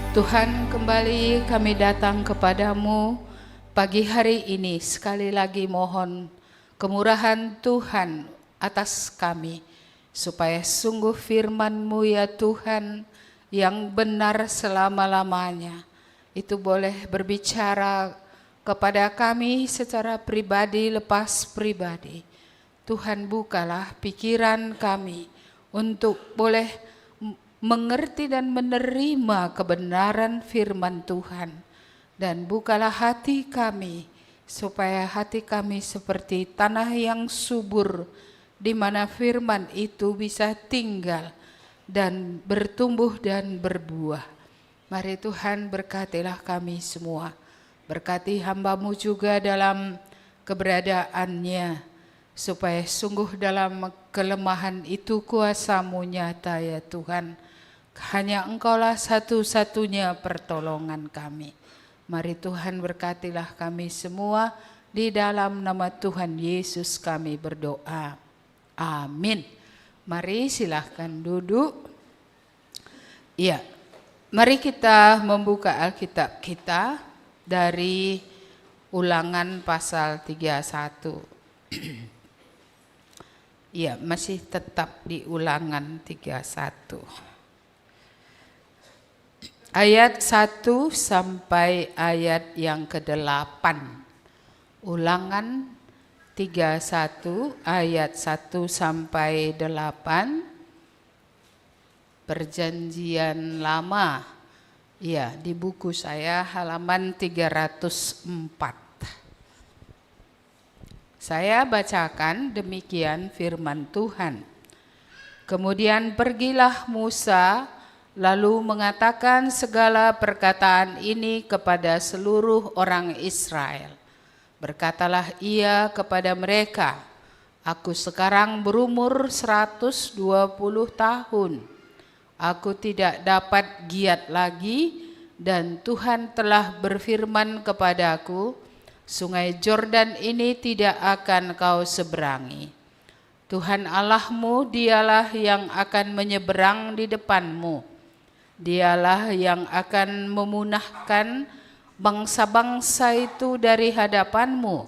Tuhan, kembali kami datang kepadamu pagi hari ini. Sekali lagi mohon kemurahan Tuhan atas kami, supaya sungguh firman-Mu ya Tuhan yang benar selama-lamanya itu boleh berbicara kepada kami secara pribadi lepas pribadi. Tuhan, bukalah pikiran kami untuk boleh mengerti dan menerima kebenaran firman Tuhan. Dan bukalah hati kami, supaya hati kami seperti tanah yang subur, di mana firman itu bisa tinggal dan bertumbuh dan berbuah. Mari Tuhan, berkatilah kami semua. Berkati hamba-Mu juga dalam keberadaannya, supaya sungguh dalam kelemahan itu kuasa-Mu nyata ya Tuhan. Hanya Engkaulah satu-satunya pertolongan kami. Mari Tuhan, berkatilah kami semua. Di dalam nama Tuhan Yesus kami berdoa. Amin. Mari silahkan duduk. Ya, mari kita membuka Alkitab kita dari Ulangan pasal 31. Ya, masih tetap di Ulangan 31. Ayat 1 sampai ayat yang ke-8. Ulangan 31 ayat 1 sampai 8. Perjanjian Lama. Ya, di buku saya halaman 304. Saya bacakan demikian firman Tuhan. Kemudian pergilah Musa lalu mengatakan segala perkataan ini kepada seluruh orang Israel. Berkatalah ia kepada mereka, aku sekarang berumur 120 tahun. Aku tidak dapat giat lagi, dan Tuhan telah berfirman kepadaku, Sungai Yordan ini tidak akan kau seberangi. Tuhan Allahmu dialah yang akan menyeberang di depanmu. Dialah yang akan memunahkan bangsa-bangsa itu dari hadapanmu,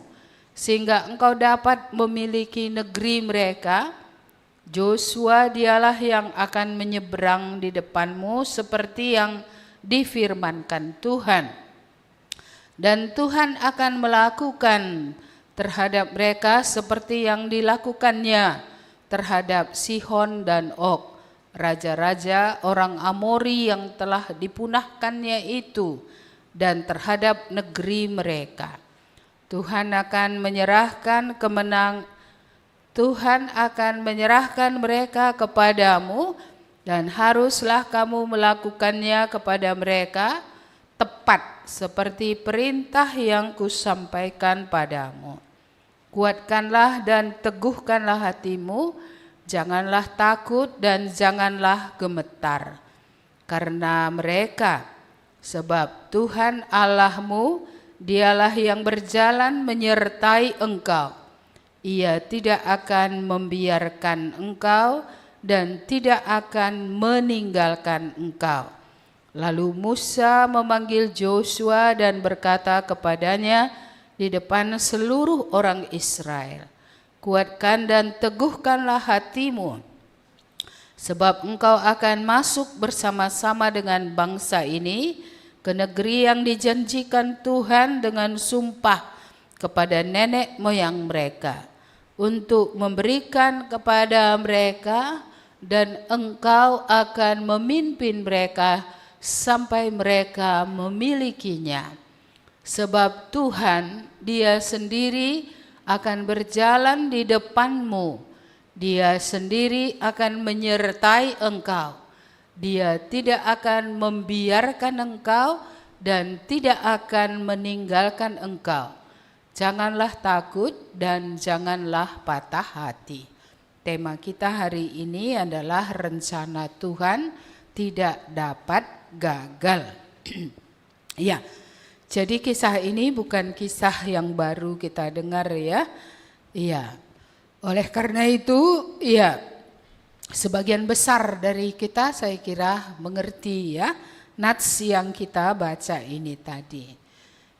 sehingga engkau dapat memiliki negeri mereka. Joshua dialah yang akan menyeberang di depanmu seperti yang difirmankan Tuhan. Dan Tuhan akan melakukan terhadap mereka seperti yang dilakukannya terhadap Sihon dan Og, raja-raja orang Amori yang telah dipunahkannya itu, dan terhadap negeri mereka. Tuhan akan menyerahkan mereka kepadamu, dan haruslah kamu melakukannya kepada mereka tepat seperti perintah yang kusampaikan padamu. Kuatkanlah dan teguhkanlah hatimu, janganlah takut dan janganlah gemetar karena mereka, sebab Tuhan Allahmu dialah yang berjalan menyertai engkau. Ia tidak akan membiarkan engkau dan tidak akan meninggalkan engkau. Lalu Musa memanggil Joshua dan berkata kepadanya di depan seluruh orang Israel, kuatkan dan teguhkanlah hatimu, sebab engkau akan masuk bersama-sama dengan bangsa ini ke negeri yang dijanjikan Tuhan dengan sumpah kepada nenek moyang mereka, untuk memberikan kepada mereka, dan engkau akan memimpin mereka sampai mereka memilikinya. Sebab Tuhan, Dia sendiri akan berjalan di depanmu. Dia sendiri akan menyertai engkau. Dia tidak akan membiarkan engkau dan tidak akan meninggalkan engkau. Janganlah takut dan janganlah patah hati. Tema kita hari ini adalah rencana Tuhan tidak dapat gagal. Ya. Jadi kisah ini bukan kisah yang baru kita dengar ya. Iya. Oleh karena itu, ya, sebagian besar dari kita saya kira mengerti ya nats yang kita baca ini tadi.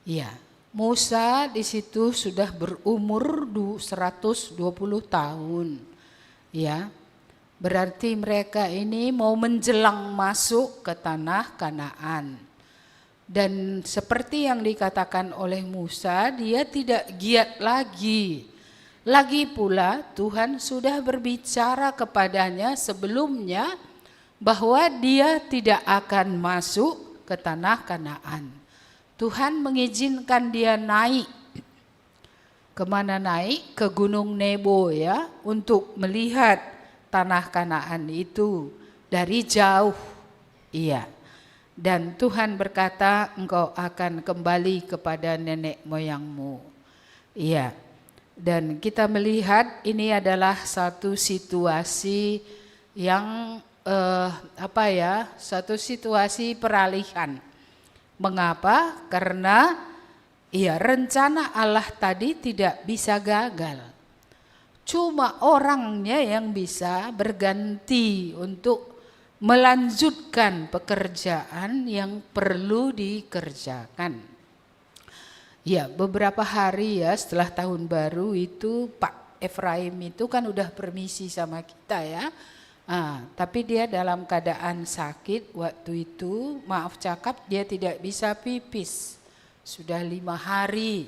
Ya, Musa di situ sudah berumur 120 tahun. Ya. Berarti mereka ini mau menjelang masuk ke tanah Kanaan. Dan seperti yang dikatakan oleh Musa, dia tidak giat lagi. Lagi pula Tuhan sudah berbicara kepadanya sebelumnya bahwa dia tidak akan masuk ke tanah Kanaan. Tuhan mengizinkan dia naik. Kemana naik? Ke Gunung Nebo ya, untuk melihat tanah Kanaan itu dari jauh. Iya. Dan Tuhan berkata, engkau akan kembali kepada nenek moyangmu. Iya. Dan kita melihat ini adalah satu situasi yang satu situasi peralihan. Mengapa? Karena rencana Allah tadi tidak bisa gagal. Cuma orangnya yang bisa berganti untuk melanjutkan pekerjaan yang perlu dikerjakan. Ya, beberapa hari ya setelah tahun baru itu Pak Efraim itu kan udah permisi sama kita ya. Tapi dia dalam keadaan sakit waktu itu, maaf cakap dia tidak bisa pipis. Sudah 5 hari.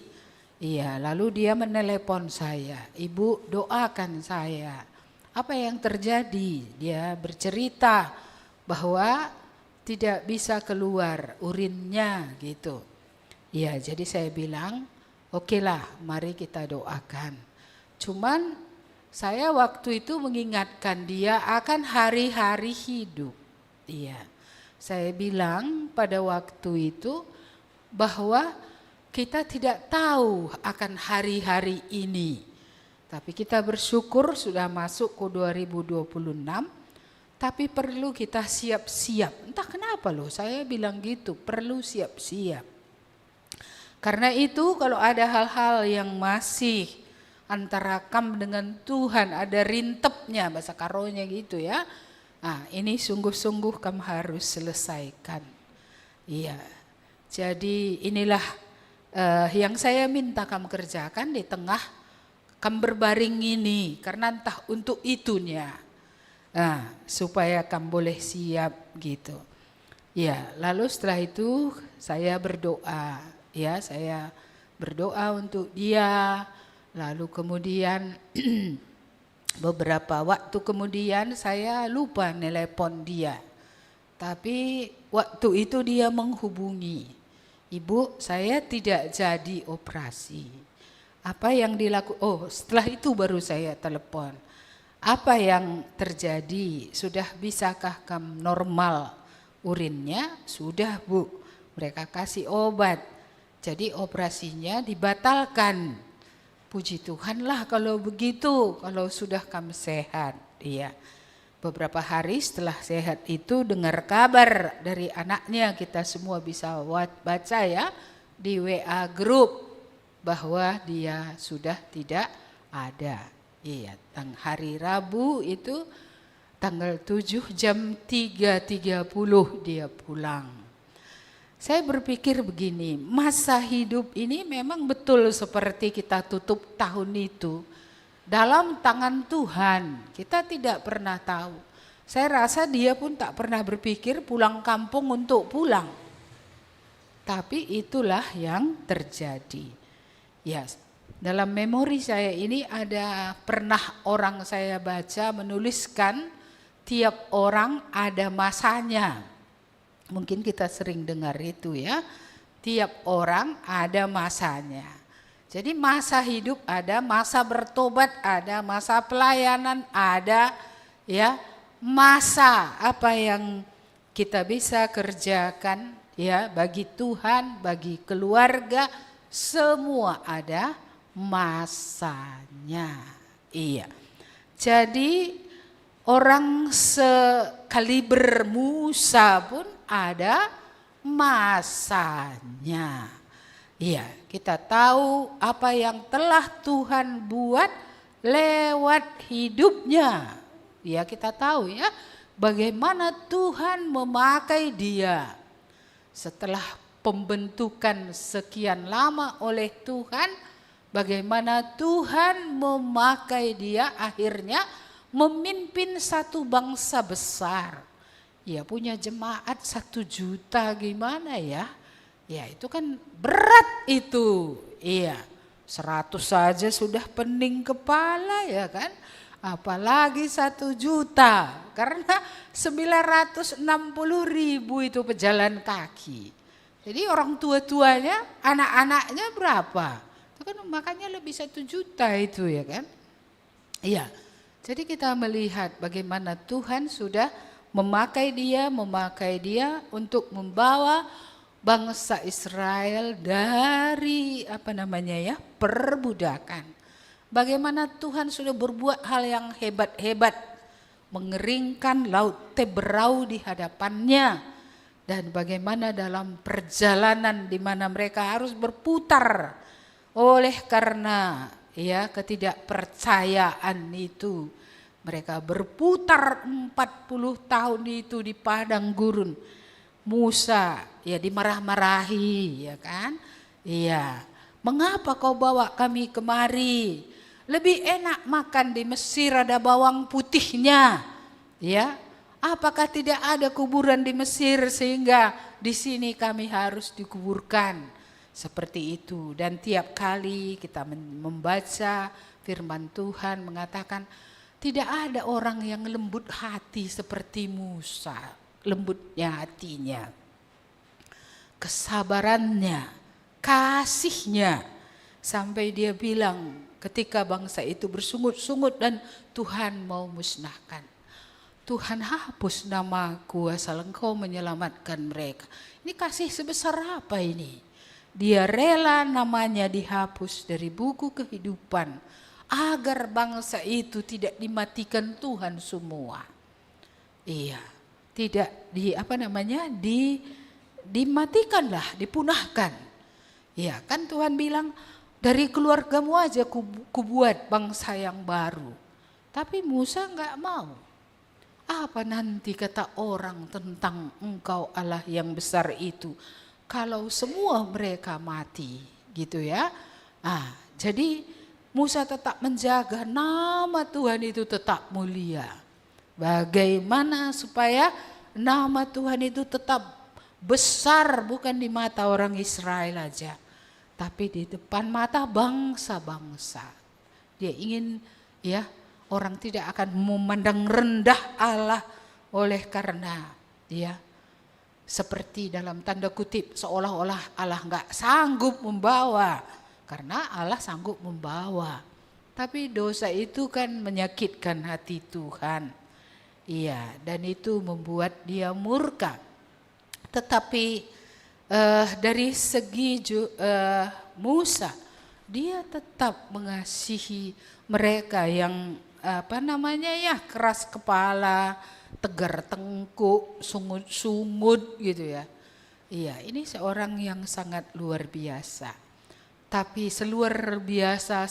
Iya, lalu dia menelepon saya, Ibu doakan saya. Apa yang terjadi? Dia bercerita bahwa tidak bisa keluar urinnya gitu. Ya, jadi saya bilang, okelah, mari kita doakan. Cuman saya waktu itu mengingatkan dia akan hari-hari hidup. Iya, saya bilang pada waktu itu bahwa kita tidak tahu akan hari-hari ini. Tapi kita bersyukur sudah masuk ke 2026, tapi perlu kita siap-siap. Entah kenapa loh, saya bilang gitu, perlu siap-siap. Karena itu kalau ada hal-hal yang masih antara kamu dengan Tuhan, ada rintepnya, bahasa karonya gitu ya. Ini sungguh-sungguh kamu harus selesaikan. Iya, jadi inilah yang saya minta kamu kerjakan di tengah kamu berbaring ini, karena entah untuk itunya, supaya kamu boleh siap gitu. Ya, lalu setelah itu saya berdoa, ya saya berdoa untuk dia, lalu kemudian beberapa waktu kemudian saya lupa nelepon dia, tapi waktu itu dia menghubungi, Ibu saya tidak jadi operasi. Apa yang dilakukan? Oh, setelah itu baru saya telepon. Apa yang terjadi? Sudah bisakah kamu normal urinnya? Sudah Bu, mereka kasih obat. Jadi operasinya dibatalkan. Puji Tuhan lah kalau begitu, kalau sudah kamu sehat. Iya. Beberapa hari setelah sehat itu dengar kabar dari anaknya, kita semua bisa baca ya di WA grup bahwa dia sudah tidak ada. Iya, hari Rabu itu tanggal 7 jam 3.30 dia pulang. Saya berpikir begini, masa hidup ini memang betul seperti kita tutup tahun itu. Dalam tangan Tuhan, kita tidak pernah tahu. Saya rasa dia pun tak pernah berpikir pulang kampung untuk pulang. Tapi itulah yang terjadi. Ya, dalam memori saya ini ada pernah orang saya baca menuliskan tiap orang ada masanya. Mungkin kita sering dengar itu ya. Tiap orang ada masanya. Jadi masa hidup ada, masa bertobat ada, masa pelayanan ada, ya. Masa apa yang kita bisa kerjakan ya bagi Tuhan, bagi keluarga, semua ada masanya. Iya. Jadi orang sekaliber Musa pun ada masanya. Iya, kita tahu apa yang telah Tuhan buat lewat hidupnya. Ya, kita tahu ya bagaimana Tuhan memakai dia. setelah pembentukan sekian lama oleh Tuhan, bagaimana Tuhan memakai dia akhirnya memimpin satu bangsa besar. Ya punya jemaat 1 juta gimana ya? Ya itu kan berat itu. Iya, 100 saja sudah pening kepala ya kan? Apalagi 1 juta, karena 960.000 itu pejalan kaki. Jadi orang tua-tuanya, anak-anaknya berapa? Itu kan makanya lebih 1 juta itu ya kan? Iya, jadi kita melihat bagaimana Tuhan sudah memakai dia untuk membawa bangsa Israel dari perbudakan. Bagaimana Tuhan sudah berbuat hal yang hebat-hebat, mengeringkan laut Teberau di hadapannya, dan bagaimana dalam perjalanan di mana mereka harus berputar oleh karena ketidakpercayaan itu, mereka berputar 40 tahun itu di padang gurun. Musa dimarah-marahi ya kan? Iya. Mengapa kau bawa kami kemari? Lebih enak makan di Mesir, ada bawang putihnya. Ya. Apakah tidak ada kuburan di Mesir sehingga di sini kami harus dikuburkan? Seperti itu. Dan tiap kali kita membaca firman Tuhan mengatakan tidak ada orang yang lembut hati seperti Musa. Lembutnya hatinya, kesabarannya, kasihnya, sampai dia bilang ketika bangsa itu bersungut-sungut dan Tuhan mau musnahkan, Tuhan hapus namaku asal engkau menyelamatkan mereka. Ini kasih sebesar apa ini? Dia rela namanya dihapus dari buku kehidupan agar bangsa itu tidak dimatikan Tuhan semua. Iya, tidak dimatikanlah, dipunahkan. Ya kan Tuhan bilang dari keluargamu aja kubuat bangsa yang baru. Tapi Musa enggak mau. Apa nanti kata orang tentang engkau Allah yang besar itu kalau semua mereka mati gitu ya. Jadi Musa tetap menjaga nama Tuhan itu tetap mulia. Bagaimana supaya nama Tuhan itu tetap besar, bukan di mata orang Israel aja, tapi di depan mata bangsa-bangsa. Dia ingin orang tidak akan memandang rendah Allah oleh karena seperti dalam tanda kutip seolah-olah Allah enggak sanggup membawa, karena Allah sanggup membawa. Tapi dosa itu kan menyakitkan hati Tuhan. Iya, dan itu membuat dia murka. Tetapi dari segi Musa, dia tetap mengasihi mereka yang keras kepala, tegar tengkuk, sungut-sungut gitu ya. Iya, ini seorang yang sangat luar biasa. Tapi seluar biasa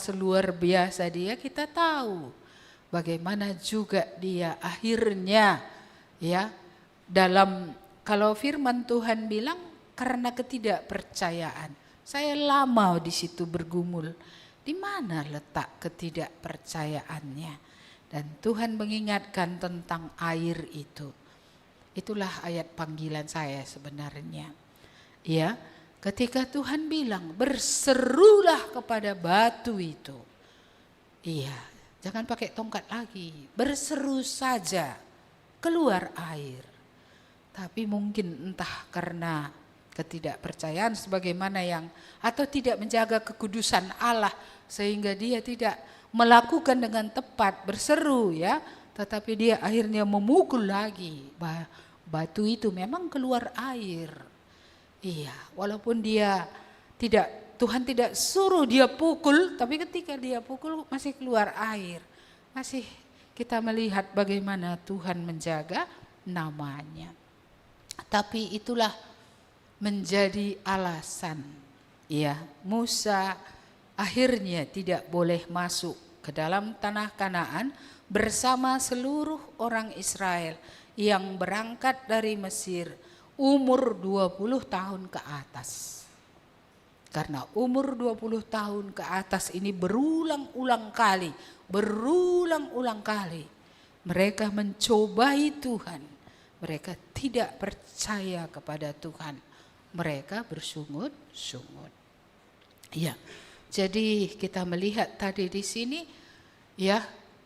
dia, kita tahu bagaimana juga dia akhirnya dalam, kalau firman Tuhan bilang karena ketidakpercayaan. Saya lama di situ bergumul. Di mana letak ketidakpercayaannya? Dan Tuhan mengingatkan tentang air itu. Itulah ayat panggilan saya sebenarnya. Ya, ketika Tuhan bilang berserulah kepada batu itu. Iya. Jangan pakai tongkat lagi, berseru saja, keluar air. Tapi mungkin entah karena ketidakpercayaan sebagaimana atau tidak menjaga kekudusan Allah sehingga dia tidak melakukan dengan tepat berseru tetapi dia akhirnya memukul lagi. Batu itu memang keluar air. Iya, walaupun Tuhan tidak suruh dia pukul, tapi ketika dia pukul masih keluar air. Masih kita melihat bagaimana Tuhan menjaga namanya. Tapi itulah menjadi alasan Musa akhirnya tidak boleh masuk ke dalam tanah Kanaan bersama seluruh orang Israel yang berangkat dari Mesir umur 20 tahun ke atas. Karena umur 20 tahun ke atas ini berulang-ulang kali mereka mencobai Tuhan. Mereka tidak percaya kepada Tuhan. Mereka bersungut-sungut. Ya. Jadi kita melihat tadi di sini ya,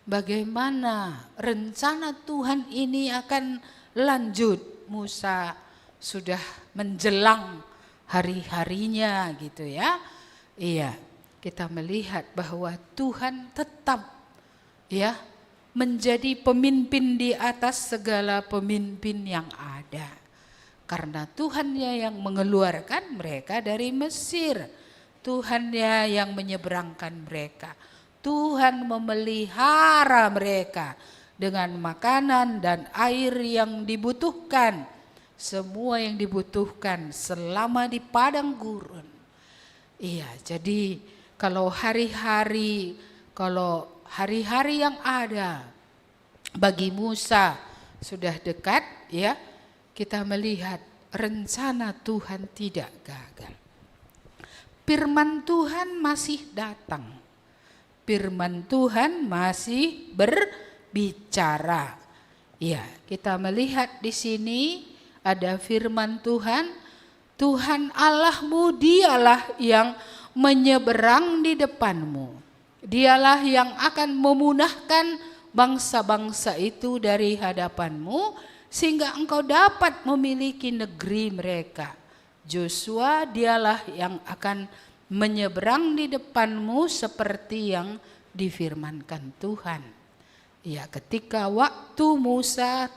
bagaimana rencana Tuhan ini akan lanjut. Musa sudah menjelang hari-harinya gitu ya. Iya, kita melihat bahwa Tuhan tetap ya menjadi pemimpin di atas segala pemimpin yang ada. Karena Tuhannya yang mengeluarkan mereka dari Mesir. Tuhannya yang menyeberangkan mereka. Tuhan memelihara mereka dengan makanan dan air yang dibutuhkan. Semua yang dibutuhkan selama di padang gurun. Iya, jadi kalau hari-hari yang ada bagi Musa sudah dekat ya, kita melihat rencana Tuhan tidak gagal. Firman Tuhan masih datang. Firman Tuhan masih berbicara. Ya, kita melihat di sini ada firman Tuhan. Tuhan Allahmu dialah yang menyeberang di depanmu. Dialah yang akan memunahkan bangsa-bangsa itu dari hadapanmu sehingga engkau dapat memiliki negeri mereka. Joshua dialah yang akan menyeberang di depanmu seperti yang difirmankan Tuhan. Ya, ketika waktu Musa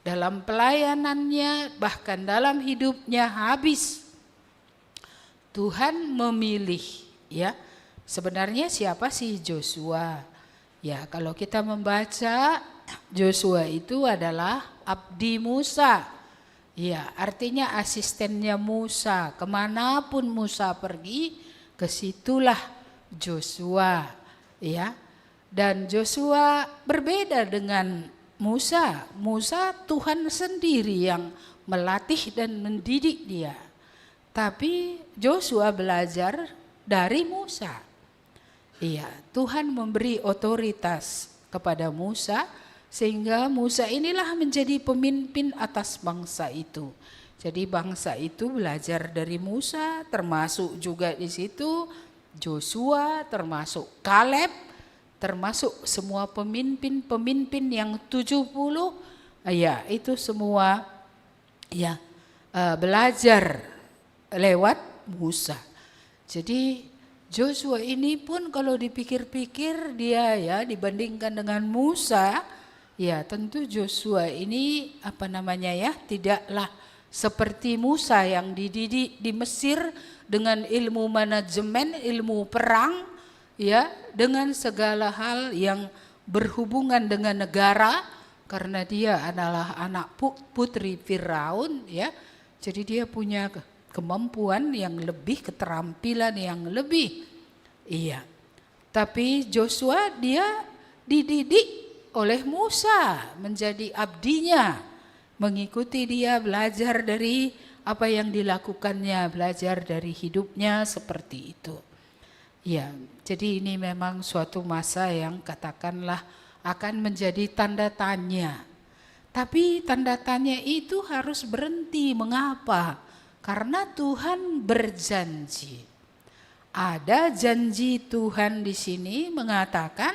dalam pelayanannya bahkan dalam hidupnya habis, Tuhan memilih ya. Sebenarnya siapa sih Joshua? Ya, kalau kita membaca Joshua itu adalah abdi Musa. Ya, artinya asistennya Musa. Kemanapun Musa pergi, ke situlah Joshua. Ya, dan Joshua berbeda dengan Musa. Musa Tuhan sendiri yang melatih dan mendidik dia. Tapi Joshua belajar dari Musa. Iya, Tuhan memberi otoritas kepada Musa sehingga Musa inilah menjadi pemimpin atas bangsa itu. Jadi bangsa itu belajar dari Musa, termasuk juga di situ Joshua, termasuk Kaleb, termasuk semua pemimpin-pemimpin yang 70, ya itu semua ya belajar lewat Musa. Jadi Joshua ini pun kalau dipikir-pikir dia ya dibandingkan dengan Musa, ya tentu Joshua ini tidaklah seperti Musa yang dididik di Mesir dengan ilmu manajemen, ilmu perang, ya dengan segala hal yang berhubungan dengan negara karena dia adalah anak putri Firaun ya. Jadi dia punya kemampuan yang lebih, keterampilan yang lebih. Iya. Tapi Joshua dia dididik oleh Musa menjadi abdinya, mengikuti dia, belajar dari apa yang dilakukannya, belajar dari hidupnya seperti itu. Ya, jadi ini memang suatu masa yang katakanlah akan menjadi tanda tanya. Tapi tanda tanya itu harus berhenti. Mengapa? Karena Tuhan berjanji. Ada janji Tuhan di sini mengatakan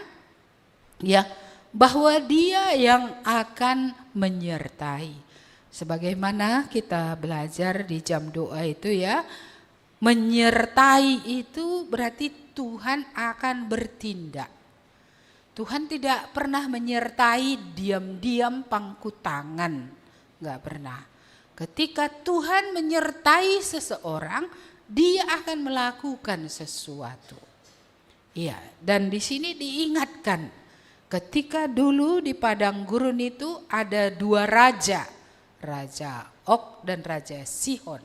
ya bahwa Dia yang akan menyertai. Sebagaimana kita belajar di jam doa itu ya, menyertai itu berarti Tuhan akan bertindak. Tuhan tidak pernah menyertai diam-diam pangku tangan, enggak pernah. Ketika Tuhan menyertai seseorang, Dia akan melakukan sesuatu. Iya, dan di sini diingatkan ketika dulu di padang gurun itu ada dua raja, Raja Og dan Raja Sihon.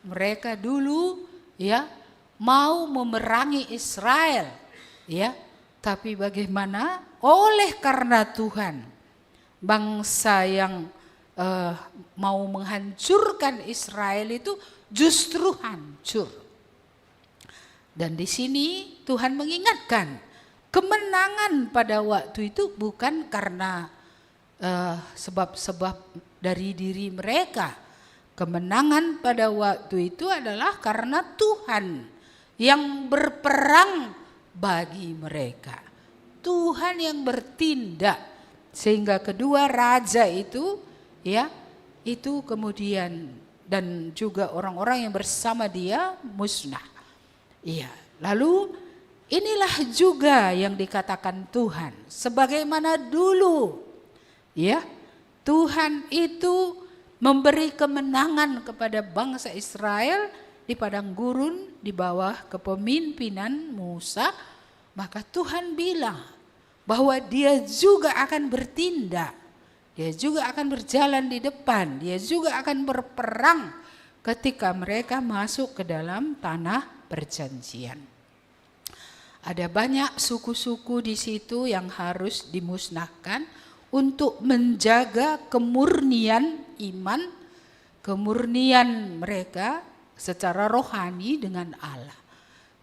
Mereka dulu ya mau memerangi Israel, ya. Tapi bagaimana? Oleh karena Tuhan, bangsa yang mau menghancurkan Israel itu justru hancur. Dan di sini Tuhan mengingatkan, kemenangan pada waktu itu bukan karena sebab-sebab dari diri mereka. Kemenangan pada waktu itu adalah karena Tuhan yang berperang bagi mereka. Tuhan yang bertindak sehingga kedua raja itu itu kemudian dan juga orang-orang yang bersama dia musnah. Lalu inilah juga yang dikatakan Tuhan sebagaimana dulu Tuhan itu memberi kemenangan kepada bangsa Israel di padang gurun di bawah kepemimpinan Musa, maka Tuhan bilang bahwa dia juga akan bertindak, dia juga akan berjalan di depan, dia juga akan berperang ketika mereka masuk ke dalam tanah perjanjian. Ada banyak suku-suku di situ yang harus dimusnahkan untuk menjaga kemurnian iman, kemurnian mereka secara rohani dengan Allah.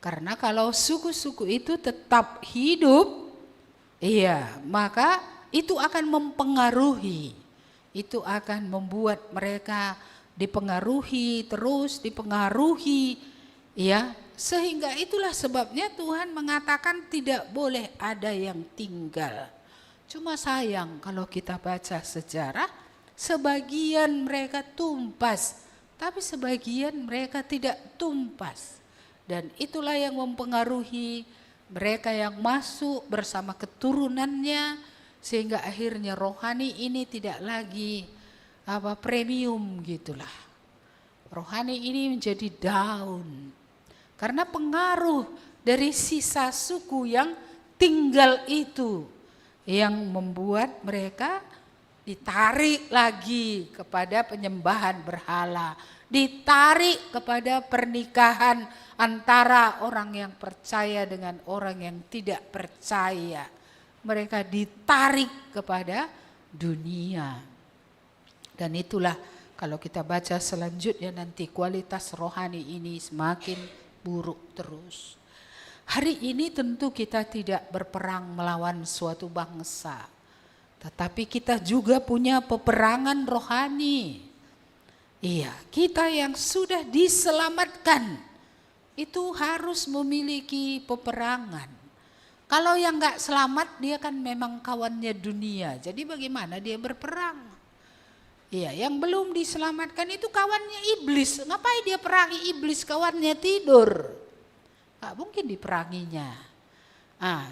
Karena kalau suku-suku itu tetap hidup, maka itu akan mempengaruhi, itu akan membuat mereka dipengaruhi, sehingga itulah sebabnya Tuhan mengatakan tidak boleh ada yang tinggal. Cuma sayang kalau kita baca sejarah, sebagian mereka tumpas, tapi sebagian mereka tidak tumpas. Dan itulah yang mempengaruhi mereka yang masuk bersama keturunannya, sehingga akhirnya rohani ini tidak lagi premium gitulah. Rohani ini menjadi down. Karena pengaruh dari sisa suku yang tinggal itu yang membuat mereka ditarik lagi kepada penyembahan berhala, ditarik kepada pernikahan antara orang yang percaya dengan orang yang tidak percaya. Mereka ditarik kepada dunia. Dan itulah kalau kita baca selanjutnya nanti kualitas rohani ini semakin buruk terus. Hari ini tentu kita tidak berperang melawan suatu bangsa, tetapi kita juga punya peperangan rohani. Kita yang sudah diselamatkan itu harus memiliki peperangan. Kalau yang gak selamat dia kan memang kawannya dunia, jadi bagaimana dia berperang? Yang belum diselamatkan itu kawannya iblis, ngapain dia perangi iblis, kawannya tidur? Gak mungkin diperanginya.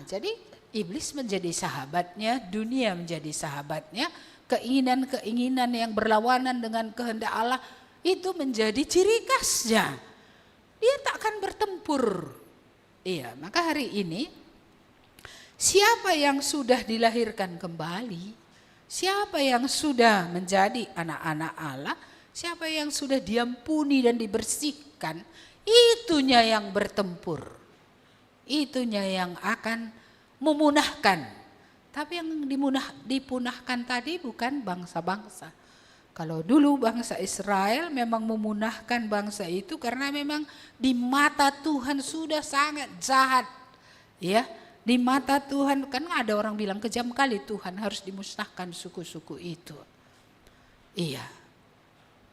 Jadi iblis menjadi sahabatnya, dunia menjadi sahabatnya, keinginan-keinginan yang berlawanan dengan kehendak Allah itu menjadi ciri khasnya. Dia tak akan bertempur. Maka hari ini siapa yang sudah dilahirkan kembali, siapa yang sudah menjadi anak-anak Allah, siapa yang sudah diampuni dan dibersihkan, itunya yang bertempur. Itunya yang akan memunahkan. Tapi yang dipunahkan tadi bukan bangsa-bangsa. Kalau dulu bangsa Israel memang memunahkan bangsa itu karena memang di mata Tuhan sudah sangat jahat. Di mata Tuhan, kan ada orang bilang kejam kali Tuhan harus dimusnahkan suku-suku itu.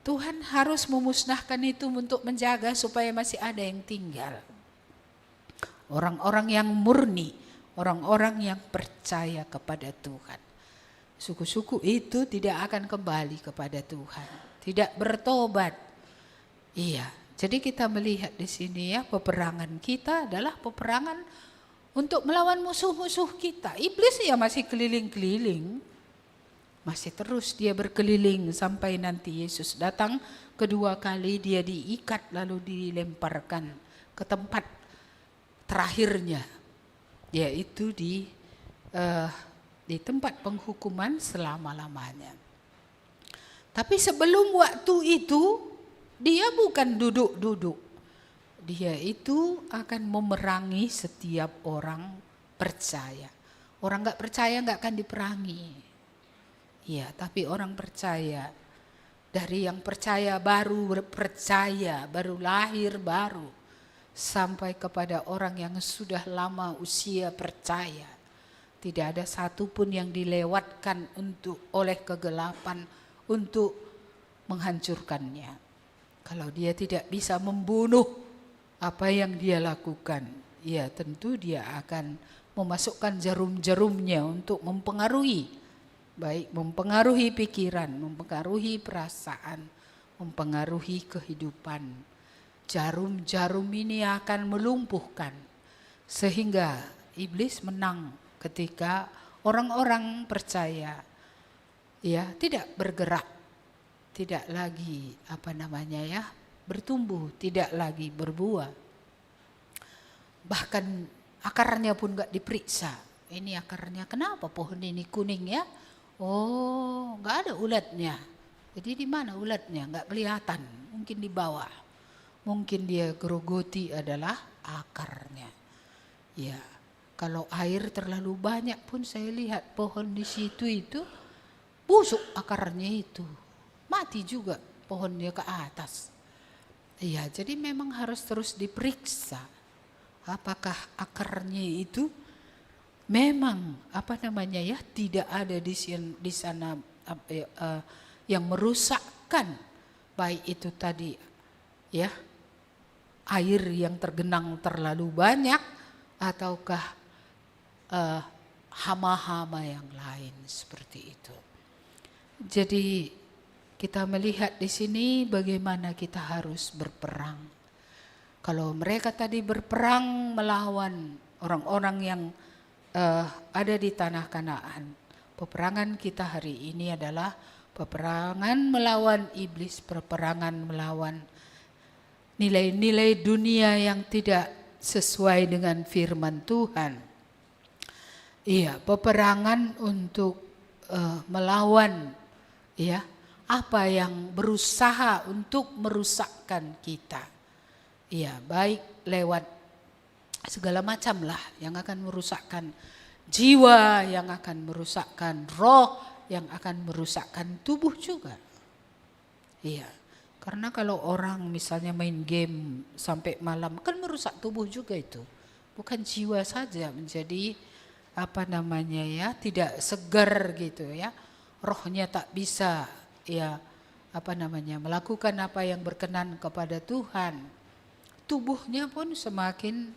Tuhan harus memusnahkan itu untuk menjaga supaya masih ada yang tinggal. Orang-orang yang murni, orang-orang yang percaya kepada Tuhan. Suku-suku itu tidak akan kembali kepada Tuhan, tidak bertobat. Jadi kita melihat di sini peperangan kita adalah peperangan untuk melawan musuh-musuh kita. Iblis masih keliling-keliling, masih terus dia berkeliling sampai nanti Yesus datang kedua kali, dia diikat lalu dilemparkan ke tempat terakhirnya, yaitu di tempat penghukuman selama-lamanya. Tapi sebelum waktu itu dia bukan duduk-duduk. Dia itu akan memerangi setiap orang percaya. Orang gak percaya gak akan diperangi. Iya, tapi orang percaya, dari yang percaya baru percaya, baru lahir baru, sampai kepada orang yang sudah lama usia percaya. Tidak ada satupun yang dilewatkan oleh kegelapan untuk menghancurkannya. Kalau dia tidak bisa membunuh apa yang dia lakukan, ya tentu dia akan memasukkan jarum-jarumnya untuk mempengaruhi, baik mempengaruhi pikiran, mempengaruhi perasaan, mempengaruhi kehidupan. Jarum-jarum ini akan melumpuhkan, sehingga iblis menang ketika orang-orang percaya ya tidak bergerak, tidak lagi bertumbuh, tidak lagi berbuah. Bahkan akarnya pun gak diperiksa. Ini akarnya, kenapa pohon ini kuning ya? Oh, gak ada ulatnya. Jadi di mana ulatnya? Gak kelihatan, mungkin di bawah. Mungkin dia gerogoti adalah akarnya. Ya, kalau air terlalu banyak pun saya lihat pohon di situ itu busuk akarnya itu. Mati juga pohonnya ke atas. Iya, jadi memang harus terus diperiksa. Apakah akarnya itu memang tidak ada di sana yang merusakkan, baik itu tadi ya air yang tergenang terlalu banyak ataukah hama-hama yang lain seperti itu. Jadi kita melihat di sini bagaimana kita harus berperang. Kalau mereka tadi berperang melawan orang-orang yang ada di tanah Kanaan, peperangan kita hari ini adalah peperangan melawan iblis, peperangan melawan nilai-nilai dunia yang tidak sesuai dengan firman Tuhan. Iya, peperangan untuk melawan ya apa yang berusaha untuk merusakkan kita. Iya, baik lewat segala macam lah yang akan merusakkan jiwa, yang akan merusakkan roh, yang akan merusakkan tubuh juga. Iya, karena kalau orang misalnya main game sampai malam kan merusak tubuh juga itu. Bukan jiwa saja menjadi tidak segar gitu ya. Rohnya tak bisa melakukan apa yang berkenan kepada Tuhan. Tubuhnya pun semakin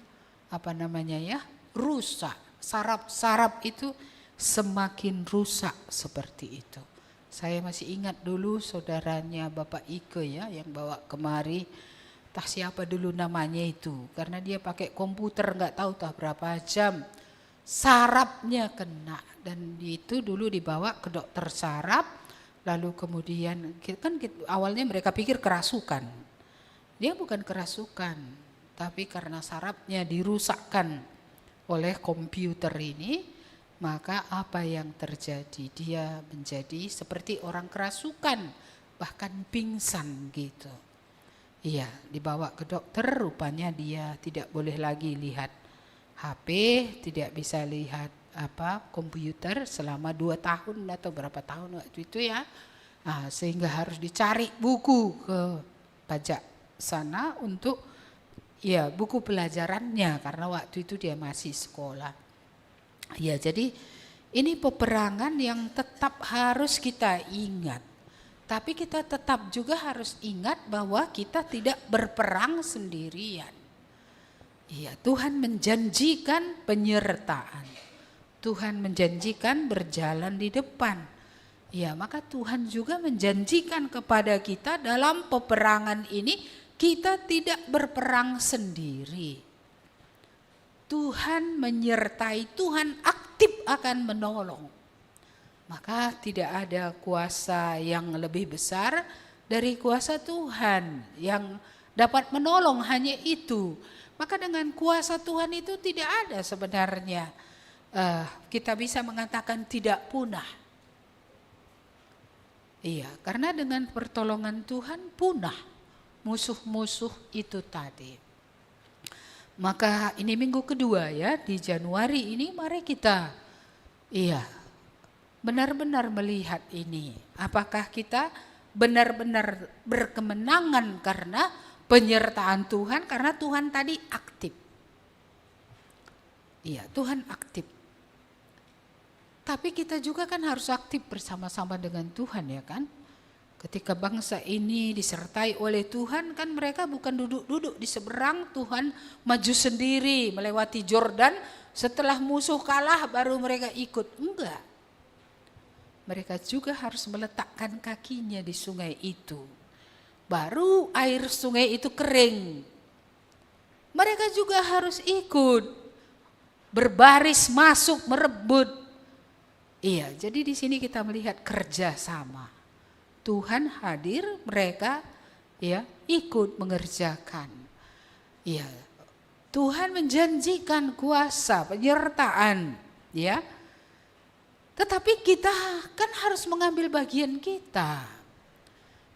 rusak. Saraf-saraf itu semakin rusak seperti itu. Saya masih ingat dulu saudaranya Bapak Ike ya yang bawa kemari, entah siapa dulu namanya itu, karena dia pakai komputer nggak tahu berapa jam, sarafnya kena, dan itu dulu dibawa ke dokter saraf, lalu kemudian awalnya mereka pikir kerasukan. Dia bukan kerasukan, tapi karena sarafnya dirusakkan oleh komputer ini, maka apa yang terjadi? Dia menjadi seperti orang kerasukan, bahkan pingsan gitu. Iya, dibawa ke dokter, rupanya dia tidak boleh lagi lihat HP, tidak bisa lihat komputer selama 2 tahun atau berapa tahun waktu itu ya. Nah, sehingga harus dicari buku ke pajak sana untuk buku pelajarannya, karena waktu itu dia masih sekolah. Ya, jadi ini peperangan yang tetap harus kita ingat. Tapi kita tetap juga harus ingat bahwa kita tidak berperang sendirian. Ya, Tuhan menjanjikan penyertaan. Tuhan menjanjikan berjalan di depan. Ya, maka Tuhan juga menjanjikan kepada kita dalam peperangan ini kita tidak berperang sendiri. Tuhan menyertai, Tuhan aktif akan menolong. Maka tidak ada kuasa yang lebih besar dari kuasa Tuhan yang dapat menolong, hanya itu. Maka dengan kuasa Tuhan itu tidak ada sebenarnya kita bisa mengatakan tidak punah. Iya, karena dengan pertolongan Tuhan punah musuh-musuh itu tadi. Maka ini minggu kedua ya di Januari ini, mari kita benar-benar melihat ini. Apakah kita benar-benar berkemenangan karena penyertaan Tuhan, karena Tuhan tadi aktif. Iya, Tuhan aktif. Tapi kita juga kan harus aktif bersama-sama dengan Tuhan, ya kan? Ketika bangsa ini disertai oleh Tuhan, kan mereka bukan duduk-duduk di seberang, Tuhan maju sendiri melewati Yordan, setelah musuh kalah baru mereka ikut. Enggak. Mereka juga harus meletakkan kakinya di sungai itu. Baru air sungai itu kering. Mereka juga harus ikut, berbaris masuk merebut. Iya, jadi di sini kita melihat kerjasama. Tuhan hadir, mereka ya ikut mengerjakan. Iya, Tuhan menjanjikan kuasa, penyertaan, ya. Tetapi kita kan harus mengambil bagian kita.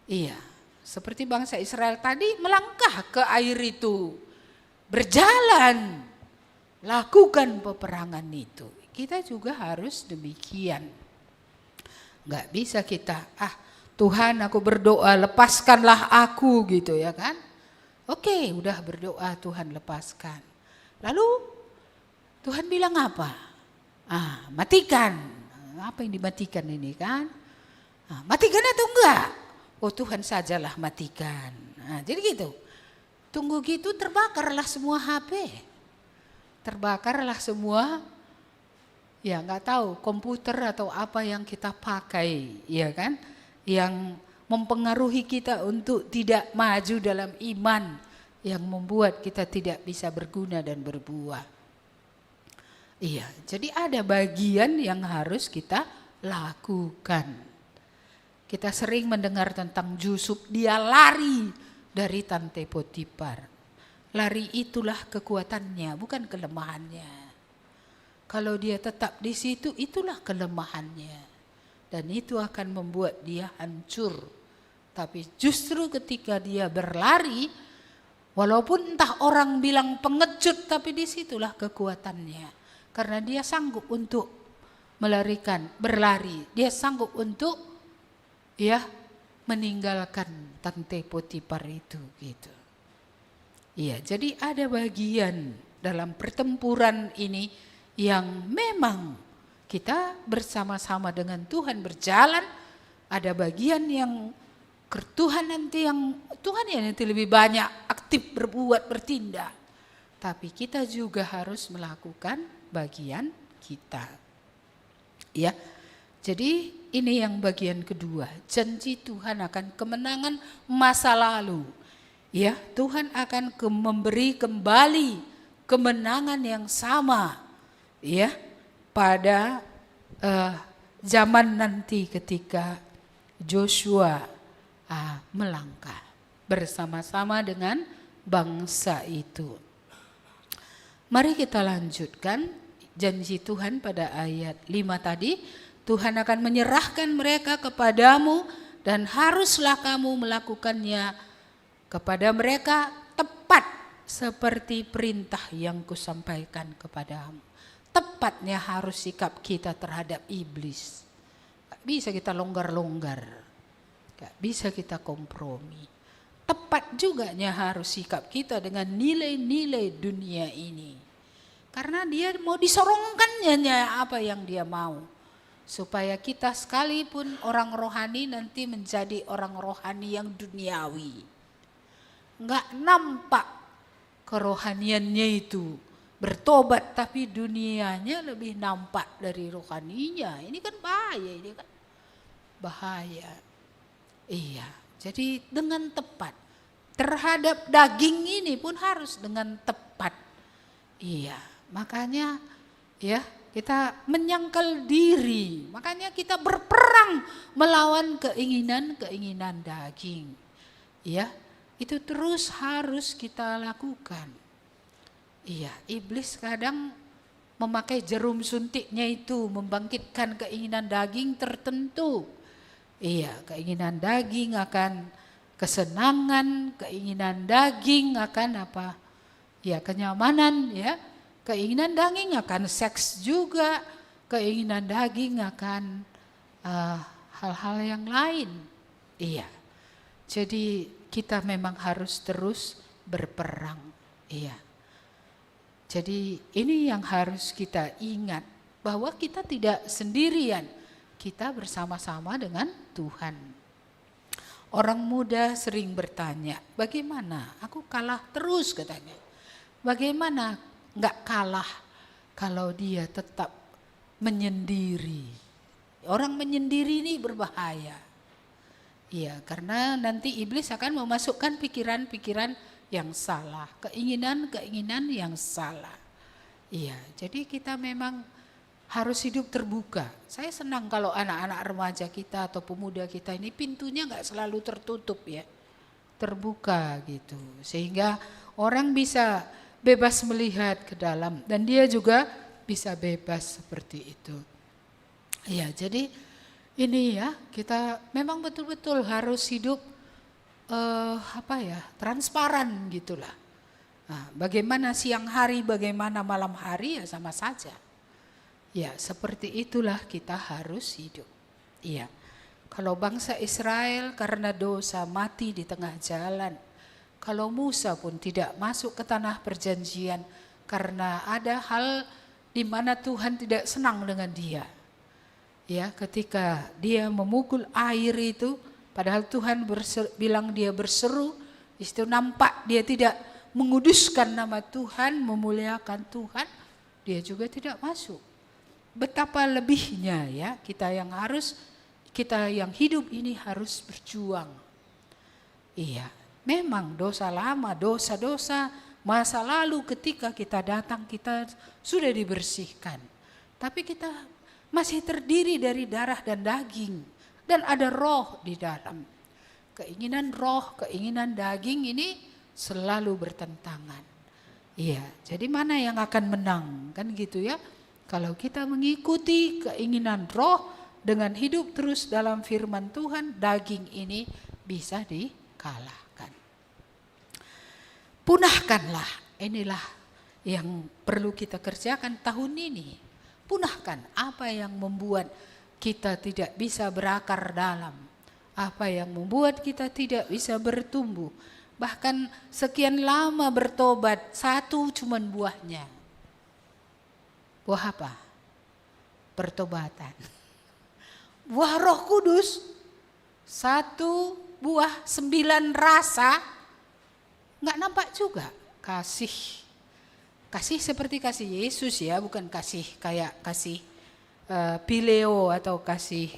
Iya, seperti bangsa Israel tadi melangkah ke air itu, berjalan, lakukan peperangan itu. Kita juga harus demikian. Nggak bisa kita, Tuhan aku berdoa lepaskanlah aku gitu ya kan. Oke, udah berdoa Tuhan lepaskan. Lalu Tuhan bilang apa? Matikan. Apa yang dimatikan ini kan? Matikan atau enggak? Oh Tuhan sajalah matikan. Jadi gitu. Tunggu gitu terbakarlah semua HP. Terbakarlah semua, ya nggak tahu komputer atau apa yang kita pakai, ya kan? Yang mempengaruhi kita untuk tidak maju dalam iman, yang membuat kita tidak bisa berguna dan berbuah. Iya, jadi ada bagian yang harus kita lakukan. Kita sering mendengar tentang Yusuf, dia lari dari Tante Potifar. Lari itulah kekuatannya, bukan kelemahannya. Kalau dia tetap di situ, itulah kelemahannya. Dan itu akan membuat dia hancur. Tapi justru ketika dia berlari, walaupun entah orang bilang pengecut, tapi disitulah kekuatannya. Karena dia sanggup untuk berlari. Dia sanggup untuk meninggalkan Tante Potifar itu gitu. Iya, jadi ada bagian dalam pertempuran ini yang memang kita bersama-sama dengan Tuhan berjalan. Ada bagian yang Tuhan yang nanti lebih banyak aktif berbuat, bertindak. Tapi kita juga harus melakukan bagian kita. Ya. Jadi ini yang bagian kedua, janji Tuhan akan kemenangan masa lalu. Ya, Tuhan akan memberi kembali kemenangan yang sama, ya, pada zaman nanti ketika Joshua melangkah bersama-sama dengan bangsa itu. Mari kita lanjutkan janji Tuhan pada ayat 5 tadi. Tuhan akan menyerahkan mereka kepadamu dan haruslah kamu melakukannya kepada mereka tepat seperti perintah yang kusampaikan kepadamu. Tepatnya harus sikap kita terhadap iblis. Gak bisa kita longgar-longgar. Gak bisa kita kompromi. Tepat juga harus sikap kita dengan nilai-nilai dunia ini. Karena dia mau disorongkannya apa yang dia mau. Supaya kita sekalipun orang rohani nanti menjadi orang rohani yang duniawi. Enggak nampak kerohaniannya itu. Bertobat tapi dunianya lebih nampak dari rohaninya. Ini kan bahaya, ini kan bahaya. Iya, jadi dengan tepat. Terhadap daging ini pun harus dengan tepat. Iya, makanya ya kita menyangkal diri. Makanya kita berperang melawan keinginan-keinginan daging. Ya, itu terus harus kita lakukan. Iya, iblis kadang memakai jarum suntiknya itu membangkitkan keinginan daging tertentu. Iya, keinginan daging akan kesenangan, keinginan daging akan apa? Ya, kenyamanan ya. Keinginan daging akan seks juga, keinginan daging akan hal-hal yang lain. Iya. Jadi kita memang harus terus berperang. Iya. Jadi ini yang harus kita ingat, bahwa kita tidak sendirian. Kita bersama-sama dengan Tuhan. Orang muda sering bertanya, bagaimana? Aku kalah terus katanya. Bagaimana enggak kalah kalau dia tetap menyendiri? Orang menyendiri ini berbahaya. Iya, karena nanti iblis akan memasukkan pikiran-pikiran yang salah, keinginan-keinginan yang salah. Iya, jadi kita memang harus hidup terbuka. Saya senang kalau anak-anak remaja kita atau pemuda kita ini pintunya nggak selalu tertutup ya, terbuka gitu, sehingga orang bisa bebas melihat ke dalam dan dia juga bisa bebas seperti itu. Ya, jadi ini ya, kita memang betul-betul harus hidup transparan gitulah. Nah, bagaimana siang hari, bagaimana malam hari ya sama saja. Ya, seperti itulah kita harus hidup. Iya. Kalau bangsa Israel karena dosa mati di tengah jalan. Kalau Musa pun tidak masuk ke tanah perjanjian karena ada hal di mana Tuhan tidak senang dengan dia. Ya, ketika dia memukul air itu, padahal Tuhan bilang dia berseru, itu nampak dia tidak menguduskan nama Tuhan, memuliakan Tuhan, dia juga tidak masuk. Betapa lebihnya ya, kita yang hidup ini harus berjuang. Iya, memang dosa lama, dosa-dosa masa lalu ketika kita datang kita sudah dibersihkan. Tapi kita masih terdiri dari darah dan daging dan ada roh di dalam. Keinginan roh, keinginan daging ini selalu bertentangan. Iya, jadi mana yang akan menang? Kan gitu ya. Kalau kita mengikuti keinginan roh dengan hidup terus dalam firman Tuhan, daging ini bisa dikalahkan. Punahkanlah, inilah yang perlu kita kerjakan tahun ini. Punahkan apa yang membuat kita tidak bisa berakar dalam, apa yang membuat kita tidak bisa bertumbuh. Bahkan sekian lama bertobat, satu cuman buahnya. Buah apa? Pertobatan. Buah Roh Kudus, satu buah 9 rasa, nggak nampak juga. Kasih seperti kasih Yesus ya, bukan kasih kayak kasih Pileo atau kasih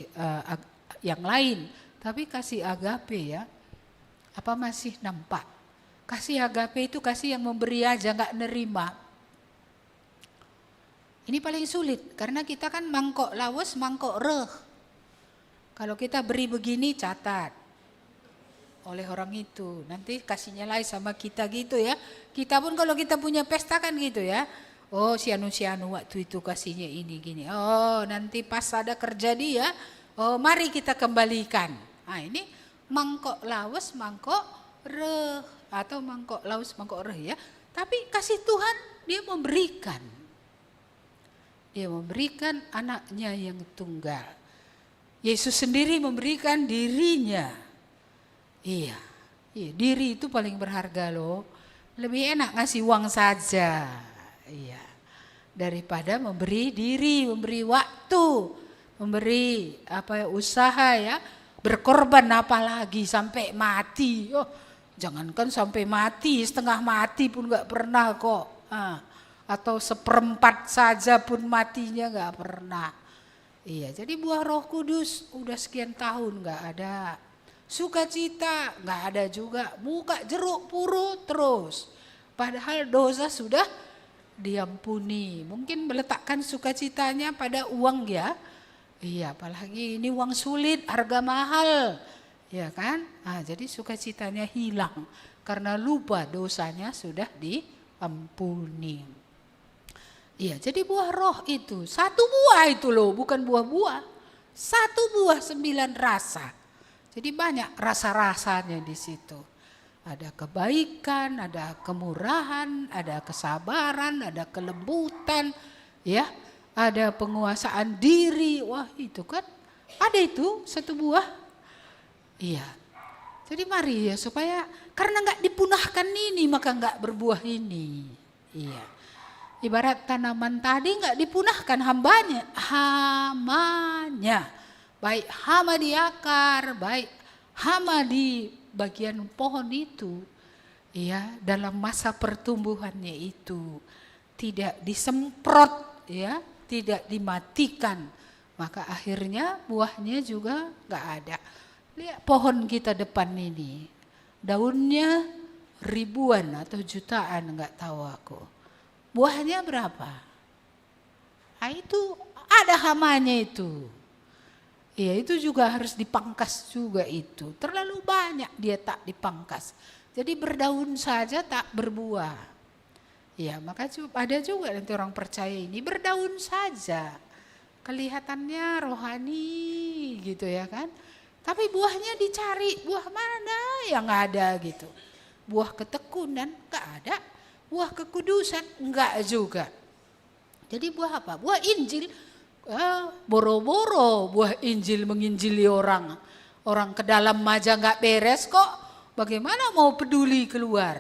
yang lain, tapi kasih agape ya. Apa masih nampak? Kasih agape itu kasih yang memberi aja, nggak nerima. Ini paling sulit karena kita kan mangkok lawas, mangkok reh. Kalau kita beri begini catat oleh orang itu, nanti kasihnya lagi sama kita gitu ya. Kita pun kalau kita punya pesta kan gitu ya. Oh si anu waktu itu kasihnya ini gini. Oh nanti pas ada kerja dia, oh mari kita kembalikan. Nah ini mangkok lawas, mangkok reh atau mangkok lawas, mangkok reh ya. Tapi kasih Tuhan dia memberikan. Dia memberikan anaknya yang tunggal. Yesus sendiri memberikan dirinya. Iya, diri itu paling berharga loh. Lebih enak ngasih uang saja. Iya, daripada memberi diri, memberi waktu, memberi usaha ya. Berkorban apalagi sampai mati. Oh, jangankan sampai mati, setengah mati pun gak pernah kok. Atau 1/4 saja pun matinya gak pernah. Iya, jadi buah Roh Kudus udah sekian tahun gak ada. Sukacita gak ada juga. Muka jeruk puru terus. Padahal dosa sudah diampuni. Mungkin meletakkan sukacitanya pada uang ya. Iya, apalagi ini uang sulit, harga mahal. Ya kan? Jadi sukacitanya hilang. Karena lupa dosanya sudah diampuni. Iya, jadi buah roh itu, 1 buah itu loh, bukan buah-buah. 1 buah 9 rasa. Jadi banyak rasa-rasanya di situ. Ada kebaikan, ada kemurahan, ada kesabaran, ada kelembutan, ya, ada penguasaan diri. Wah itu kan Ada itu satu buah. Iya. Jadi mari ya supaya karena nggak dipunahkan ini maka nggak berbuah ini. Iya. Ibarat tanaman tadi nggak dipunahkan hamanya. Baik hama di akar, baik hama di bagian pohon itu. Ya, dalam masa pertumbuhannya itu tidak disemprot, ya, tidak dimatikan, maka akhirnya buahnya juga nggak ada. Lihat pohon kita depan ini, daunnya ribuan atau jutaan, nggak tahu aku. Buahnya berapa? Nah, itu ada hamanya itu. Ya, itu juga harus dipangkas juga itu. Terlalu banyak dia tak dipangkas. Jadi berdaun saja tak berbuah. Ya, maka ada juga nanti orang percaya ini berdaun saja. Kelihatannya rohani gitu ya kan. Tapi buahnya dicari, buah mana yang ada gitu. Buah ketekunan enggak ada. Buah kekudusan enggak juga. Jadi buah apa? Buah Injil. Boro-boro buah Injil menginjili orang. Orang ke dalam aja enggak beres kok. Bagaimana mau peduli keluar?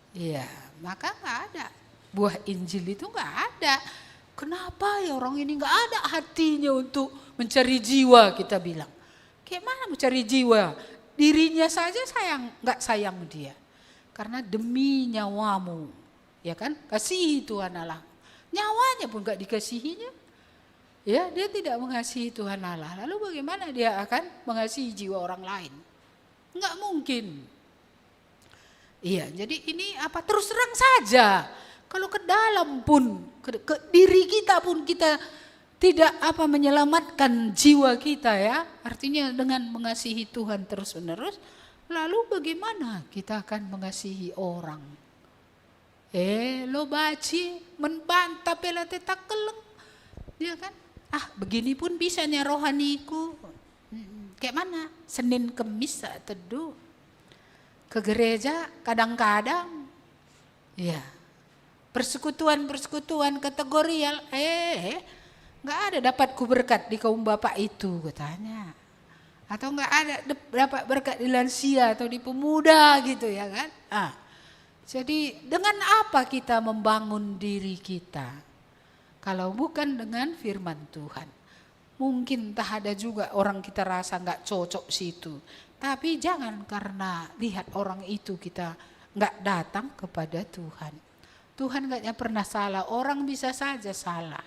Iya, maka enggak ada. Buah Injil itu enggak ada. Kenapa ya orang ini enggak ada hatinya untuk mencari jiwa, kita bilang. Kayak mana mencari jiwa? Dirinya saja enggak sayang dia. Karena demi nyawamu, ya kan? Kasihi Tuhan Allah. Nyawanya pun enggak dikasihinya. Ya, dia tidak mengasihi Tuhan Allah. Lalu bagaimana dia akan mengasihi jiwa orang lain? Enggak mungkin. Iya, jadi ini apa? Terus terang saja. Kalau ke dalam pun, ke diri kita pun kita tidak menyelamatkan jiwa kita ya. Artinya dengan mengasihi Tuhan terus-menerus. Lalu bagaimana kita akan mengasihi orang? Lo baci membantah pela tetakeleng. Ya kan? Begini pun bisanya rohaniku. Kayak mana? Senin Kemis saat teduh. Ke gereja kadang-kadang. Ya. Persekutuan kategorial. Gak ada dapat ku berkat di kaum bapak itu katanya. Atau gak ada dapat berkat di lansia atau di pemuda gitu ya kan. Jadi dengan apa kita membangun diri kita? Kalau bukan dengan firman Tuhan. Mungkin tak ada juga orang kita rasa gak cocok situ. Tapi jangan karena lihat orang itu kita gak datang kepada Tuhan. Tuhan gak pernah salah, orang bisa saja salah.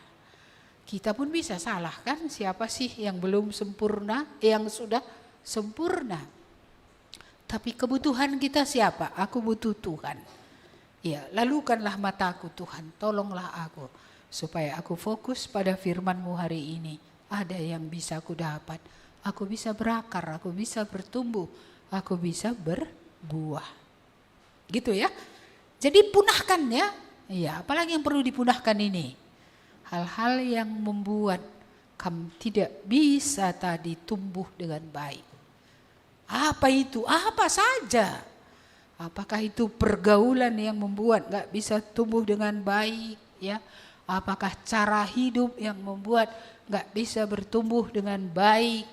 Kita pun bisa salah kan, siapa sih yang belum sempurna, yang sudah sempurna. Tapi kebutuhan kita siapa? Aku butuh Tuhan. Ya, lalukanlah mataku Tuhan, tolonglah aku. Supaya aku fokus pada firman-Mu hari ini. Ada yang bisa aku dapat. Aku bisa berakar, aku bisa bertumbuh, aku bisa berbuah. Gitu ya. Jadi punahkan ya. Iya, apalagi yang perlu dipunahkan ini? Hal-hal yang membuat kamu tidak bisa tadi tumbuh dengan baik. Apa itu? Apa saja? Apakah itu pergaulan yang membuat gak bisa tumbuh dengan baik? Ya, apakah cara hidup yang membuat gak bisa bertumbuh dengan baik?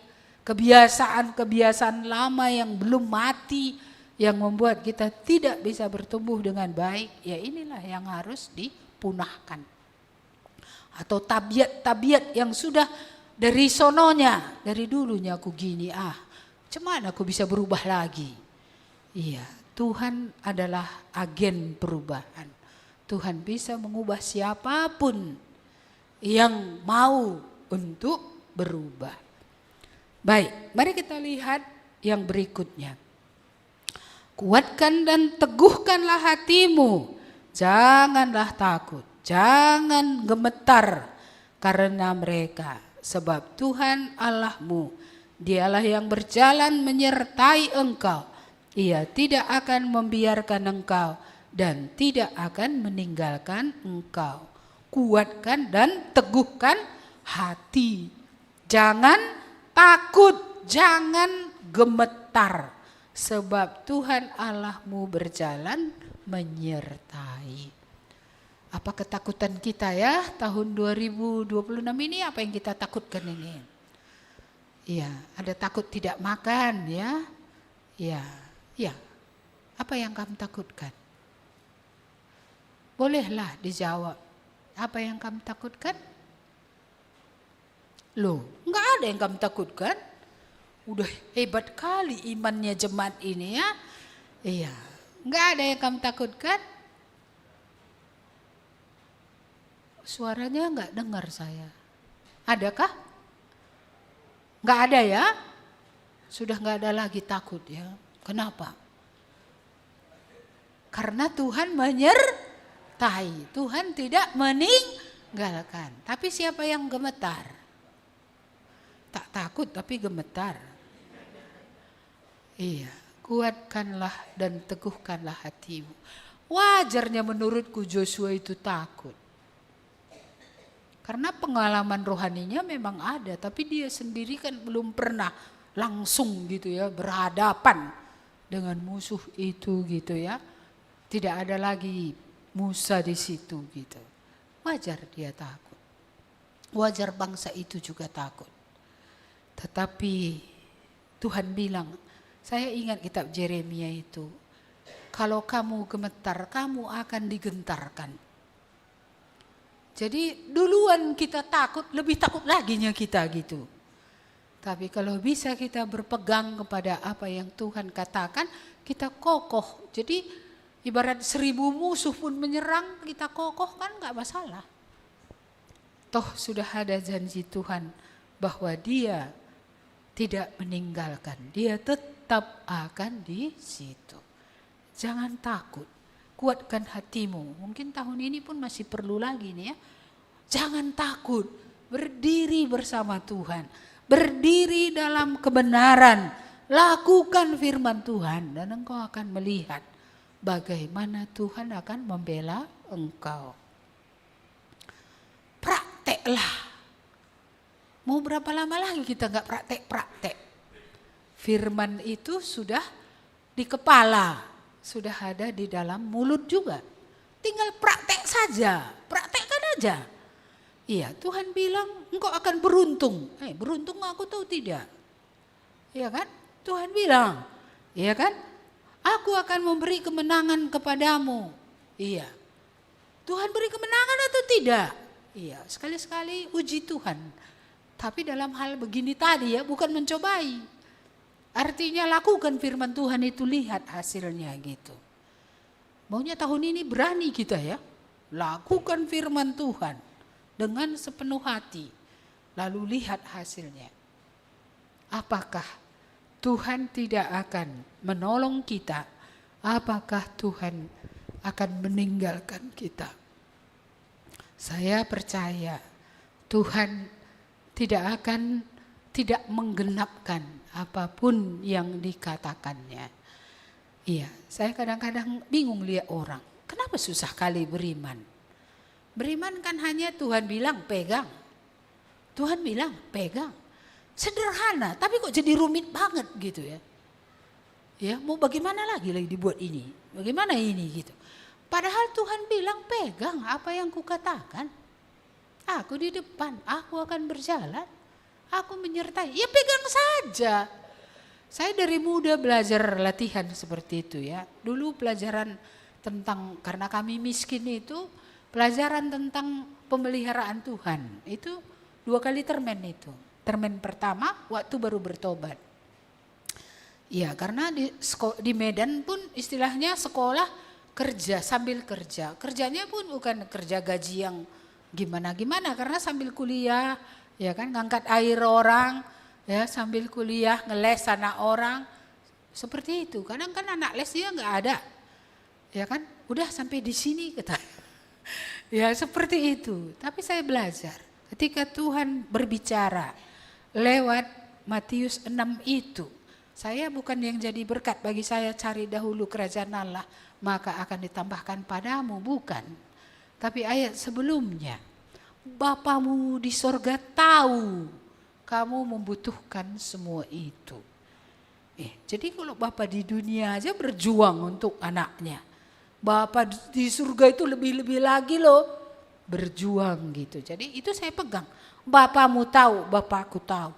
Kebiasaan-kebiasaan lama yang belum mati yang membuat kita tidak bisa bertumbuh dengan baik. Ya inilah yang harus dipunahkan. Atau tabiat-tabiat yang sudah dari sononya, dari dulunya aku gini, cuman aku bisa berubah lagi. Iya, Tuhan adalah agen perubahan. Tuhan bisa mengubah siapapun yang mau untuk berubah. Baik, mari kita lihat yang berikutnya. Kuatkan dan teguhkanlah hatimu, janganlah takut. Jangan gemetar karena mereka, sebab Tuhan Allahmu, Dialah yang berjalan menyertai engkau. Ia tidak akan membiarkan engkau dan tidak akan meninggalkan engkau. Kuatkan dan teguhkan hati. Jangan takut, jangan gemetar, sebab Tuhan Allahmu berjalan menyertai. Apa ketakutan kita ya tahun 2026 ini, apa yang kita takutkan ini? Iya, ada takut tidak makan ya. Iya, iya. Apa yang kamu takutkan? Bolehlah dijawab. Apa yang kamu takutkan? Loh, enggak ada yang kamu takutkan. Udah hebat kali imannya jemaat ini ya. Iya, enggak ada yang kamu takutkan. Suaranya enggak dengar saya. Adakah? Enggak ada ya? Sudah enggak ada lagi takut ya. Kenapa? Karena Tuhan menyertai. Tuhan tidak meninggalkan. Tapi siapa yang gemetar? Tak takut tapi gemetar. Iya, kuatkanlah dan teguhkanlah hatimu. Wajarnya menurutku Joshua itu takut. Karena pengalaman rohaninya memang ada, tapi dia sendiri kan belum pernah langsung gitu ya berhadapan dengan musuh itu gitu ya. Tidak ada lagi Musa di situ gitu. Wajar dia takut. Wajar bangsa itu juga takut. Tetapi Tuhan bilang, saya ingat kitab Yeremia itu, kalau kamu gemetar, kamu akan digentarkan. Jadi duluan kita takut, lebih takut laginya kita gitu. Tapi kalau bisa kita berpegang kepada apa yang Tuhan katakan, kita kokoh. Jadi ibarat 1000 musuh pun menyerang, kita kokoh kan gak masalah. Toh sudah ada janji Tuhan bahwa Dia tidak meninggalkan, Dia tetap akan di situ. Jangan takut. Kuatkan hatimu. Mungkin tahun ini pun masih perlu lagi nih ya. Jangan takut. Berdiri bersama Tuhan. Berdiri dalam kebenaran. Lakukan firman Tuhan. Dan engkau akan melihat bagaimana Tuhan akan membela engkau. Prakteklah. Mau berapa lama lagi kita gak praktek-praktek? Firman itu sudah di kepala. Sudah ada di dalam mulut juga. Tinggal praktek saja. Praktekkan aja. Iya, Tuhan bilang engkau akan beruntung. Beruntung aku tahu tidak. Iya kan? Tuhan bilang. Iya kan? Aku akan memberi kemenangan kepadamu. Iya. Tuhan beri kemenangan atau tidak? Iya, sekali-sekali uji Tuhan. Tapi dalam hal begini tadi ya, bukan mencobai. Artinya lakukan firman Tuhan itu, lihat hasilnya gitu. Maunya tahun ini berani kita ya. Lakukan firman Tuhan dengan sepenuh hati. Lalu lihat hasilnya. Apakah Tuhan tidak akan menolong kita? Apakah Tuhan akan meninggalkan kita? Saya percaya Tuhan tidak menggenapkan apapun yang dikatakannya. Iya, saya kadang-kadang bingung lihat orang. Kenapa susah kali beriman? Beriman kan hanya Tuhan bilang pegang. Tuhan bilang pegang. Sederhana, tapi kok jadi rumit banget gitu ya. Ya, mau bagaimana lagi dibuat ini? Bagaimana ini gitu. Padahal Tuhan bilang pegang apa yang kukatakan. Aku di depan, aku akan berjalan. Aku menyertai, ya pegang saja. Saya dari muda belajar latihan seperti itu ya. Dulu pelajaran tentang, karena kami miskin itu, pelajaran tentang pemeliharaan Tuhan. Itu 2 kali termen itu. Termen pertama waktu baru bertobat. Ya karena di Medan pun istilahnya sekolah kerja sambil kerja. Kerjanya pun bukan kerja gaji yang gimana-gimana, karena sambil kuliah. Ya kan, ngangkat air orang, ya sambil kuliah, ngeles anak orang. Seperti itu. Kadang kan anak les dia nggak ada. Ya kan, udah sampai di sini kata. Ya seperti itu. Tapi saya belajar. Ketika Tuhan berbicara lewat Matius 6 itu. Saya bukan yang jadi berkat bagi saya, cari dahulu kerajaan Allah, maka akan ditambahkan padamu. Bukan. Tapi ayat sebelumnya. Bapamu di sorga tahu kamu membutuhkan semua itu. Jadi kalau Bapa di dunia aja berjuang untuk anaknya, Bapa di surga itu lebih-lebih lagi loh berjuang gitu. Jadi itu saya pegang. Bapamu tahu, Bapakku tahu.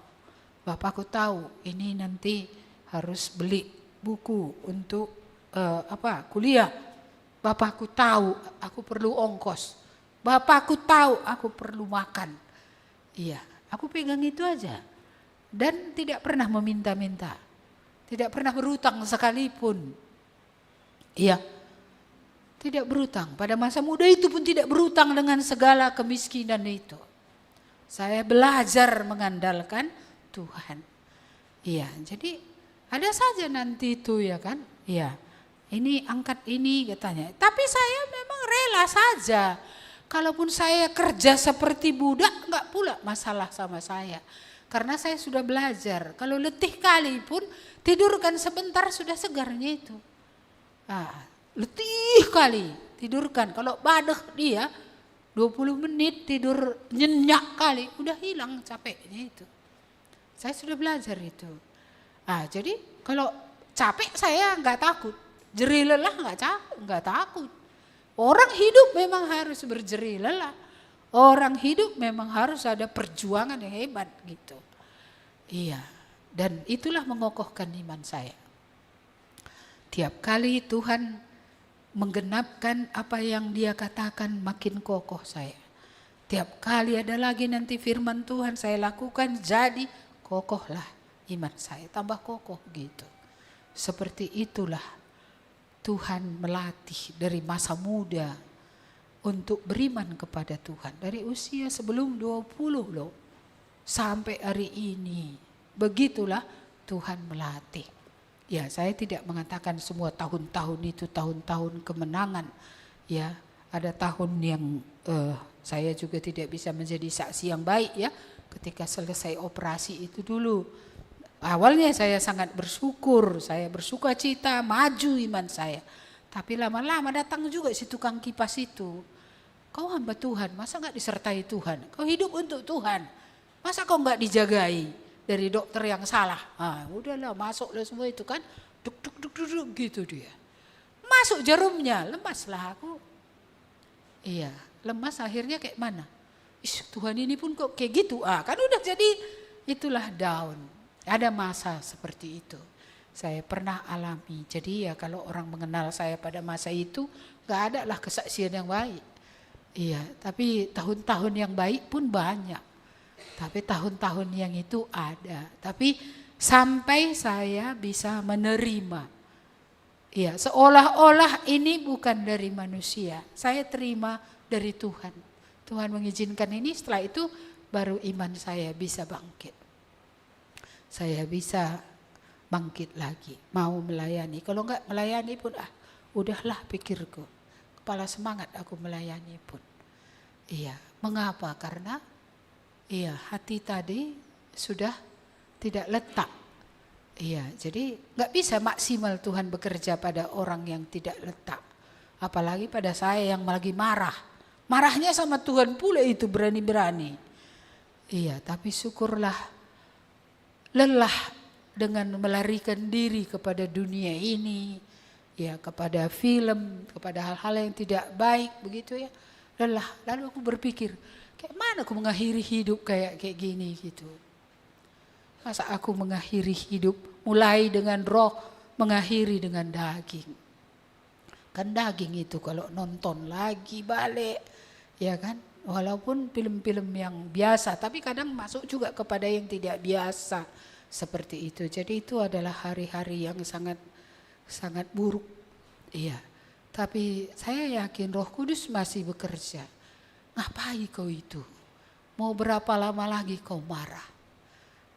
Bapakku tahu ini nanti harus beli buku untuk kuliah. Bapakku tahu aku perlu ongkos. Bapakku tahu aku perlu makan. Iya, aku pegang itu aja. Dan tidak pernah meminta-minta. Tidak pernah berutang sekalipun. Iya, tidak berutang. Pada masa muda itu pun tidak berutang dengan segala kemiskinan itu. Saya belajar mengandalkan Tuhan. Iya, jadi ada saja nanti itu ya kan. Iya, ini angkat ini katanya. Tapi saya memang rela saja. Kalaupun saya kerja seperti budak, enggak pula masalah sama saya. Karena saya sudah belajar. Kalau letih kali pun tidurkan sebentar sudah segarnya itu. Letih kali tidurkan. Kalau badeh dia 20 menit tidur nyenyak kali udah hilang capeknya itu. Saya sudah belajar itu. Jadi kalau capek saya enggak takut. Jerih lelah enggak takut. Orang hidup memang harus berjerih lelah. Orang hidup memang harus ada perjuangan yang hebat gitu. Iya, dan itulah mengokohkan iman saya. Tiap kali Tuhan menggenapkan apa yang Dia katakan makin kokoh saya. Tiap kali ada lagi nanti firman Tuhan saya lakukan, jadi kokohlah iman saya, tambah kokoh gitu. Seperti itulah Tuhan melatih dari masa muda untuk beriman kepada Tuhan. Dari usia sebelum 20 loh sampai hari ini. Begitulah Tuhan melatih. Ya, saya tidak mengatakan semua tahun-tahun itu tahun-tahun kemenangan. Ya, ada tahun yang saya juga tidak bisa menjadi saksi yang baik ya. Ketika selesai operasi itu dulu. Awalnya saya sangat bersyukur, saya bersuka cita, maju iman saya. Tapi lama-lama datang juga si tukang kipas itu. Kau hamba Tuhan, masa gak disertai Tuhan? Kau hidup untuk Tuhan, masa kau gak dijagai dari dokter yang salah? Udahlah masuklah semua itu kan, duk gitu dia. Masuk jarumnya, lemaslah aku. Iya, lemas akhirnya kayak mana? Tuhan ini pun kok kayak gitu, kan udah jadi itulah down. Ada masa seperti itu. Saya pernah alami. Jadi ya kalau orang mengenal saya pada masa itu, gak ada lah kesaksian yang baik. Iya, tapi tahun-tahun yang baik pun banyak. Tapi tahun-tahun yang itu ada. Tapi sampai saya bisa menerima. Iya, seolah-olah ini bukan dari manusia. Saya terima dari Tuhan. Tuhan mengizinkan ini, setelah itu baru iman saya bisa bangkit. Saya bisa bangkit lagi, mau melayani. Kalau enggak melayani pun udahlah pikirku. Kepala semangat aku melayani pun. Iya, mengapa? Karena hati tadi sudah tidak letak. Iya, jadi enggak bisa maksimal Tuhan bekerja pada orang yang tidak letak. Apalagi pada saya yang lagi marah. Marahnya sama Tuhan pula itu berani-berani. Iya, tapi syukurlah lelah dengan melarikan diri kepada dunia ini, ya kepada film, kepada hal-hal yang tidak baik begitu ya. Lelah, lalu aku berpikir, kayak mana aku mengakhiri hidup kayak gini gitu. Masa aku mengakhiri hidup mulai dengan roh, mengakhiri dengan daging. Kan daging itu kalau nonton lagi balik, ya kan. Walaupun film-film yang biasa, tapi kadang masuk juga kepada yang tidak biasa seperti itu. Jadi itu adalah hari-hari yang sangat buruk. Iya. Tapi saya yakin Roh Kudus masih bekerja. Ngapain kau itu? Mau berapa lama lagi kau marah?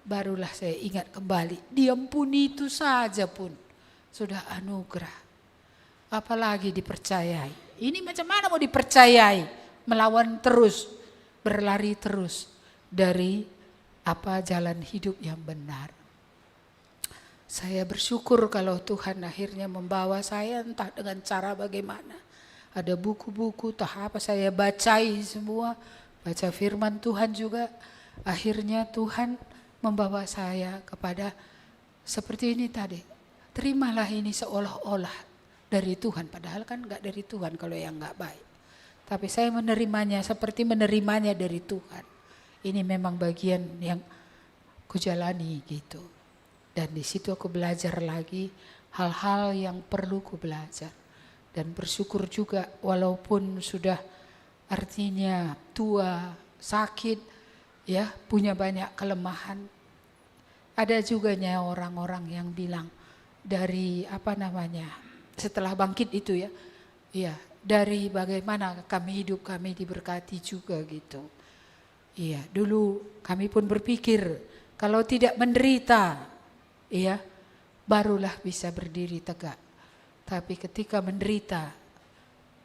Barulah saya ingat kembali, diampuni itu saja pun sudah anugerah. Apalagi dipercayai. Ini macam mana mau dipercayai? Melawan terus, berlari terus dari jalan hidup yang benar. Saya bersyukur kalau Tuhan akhirnya membawa saya entah dengan cara bagaimana. Ada buku-buku, entah apa saya bacai semua, baca firman Tuhan juga. Akhirnya Tuhan membawa saya kepada seperti ini tadi. Terimalah ini seolah-olah dari Tuhan, padahal kan enggak dari Tuhan kalau yang enggak baik. Tapi saya menerimanya seperti menerimanya dari Tuhan. Ini memang bagian yang kujalani gitu. Dan di situ aku belajar lagi hal-hal yang perlu ku belajar. Dan bersyukur juga walaupun sudah artinya tua, sakit, ya punya banyak kelemahan. Ada juga orang-orang yang bilang dari setelah bangkit itu ya dari bagaimana hidup kami diberkati juga gitu. Iya, dulu kami pun berpikir kalau tidak menderita, ya barulah bisa berdiri tegak. Tapi ketika menderita,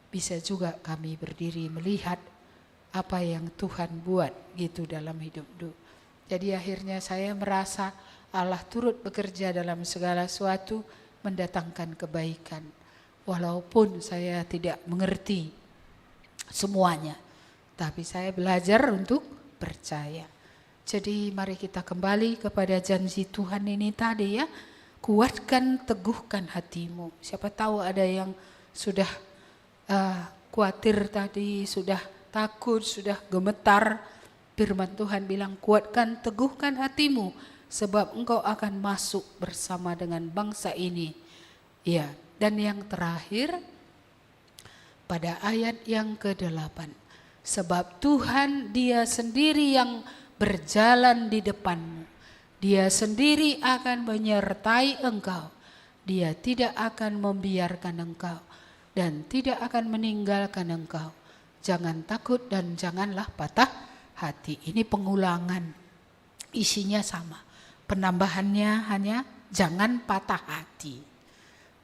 bisa juga kami berdiri melihat apa yang Tuhan buat gitu dalam hidup. Jadi akhirnya saya merasa Allah turut bekerja dalam segala sesuatu mendatangkan kebaikan. Walaupun saya tidak mengerti semuanya, tapi saya belajar untuk percaya. Jadi mari kita kembali kepada janji Tuhan ini tadi ya. Kuatkan, teguhkan hatimu. Siapa tahu ada yang sudah khawatir tadi, sudah takut, sudah gemetar. Firman Tuhan bilang, kuatkan, teguhkan hatimu, sebab engkau akan masuk bersama dengan bangsa ini. Ya, dan yang terakhir pada ayat yang ke-8. Sebab Tuhan dia sendiri yang berjalan di depanmu. Dia sendiri akan menyertai engkau. Dia tidak akan membiarkan engkau dan tidak akan meninggalkan engkau. Jangan takut dan janganlah patah hati. Ini pengulangan, isinya sama. Penambahannya hanya jangan patah hati.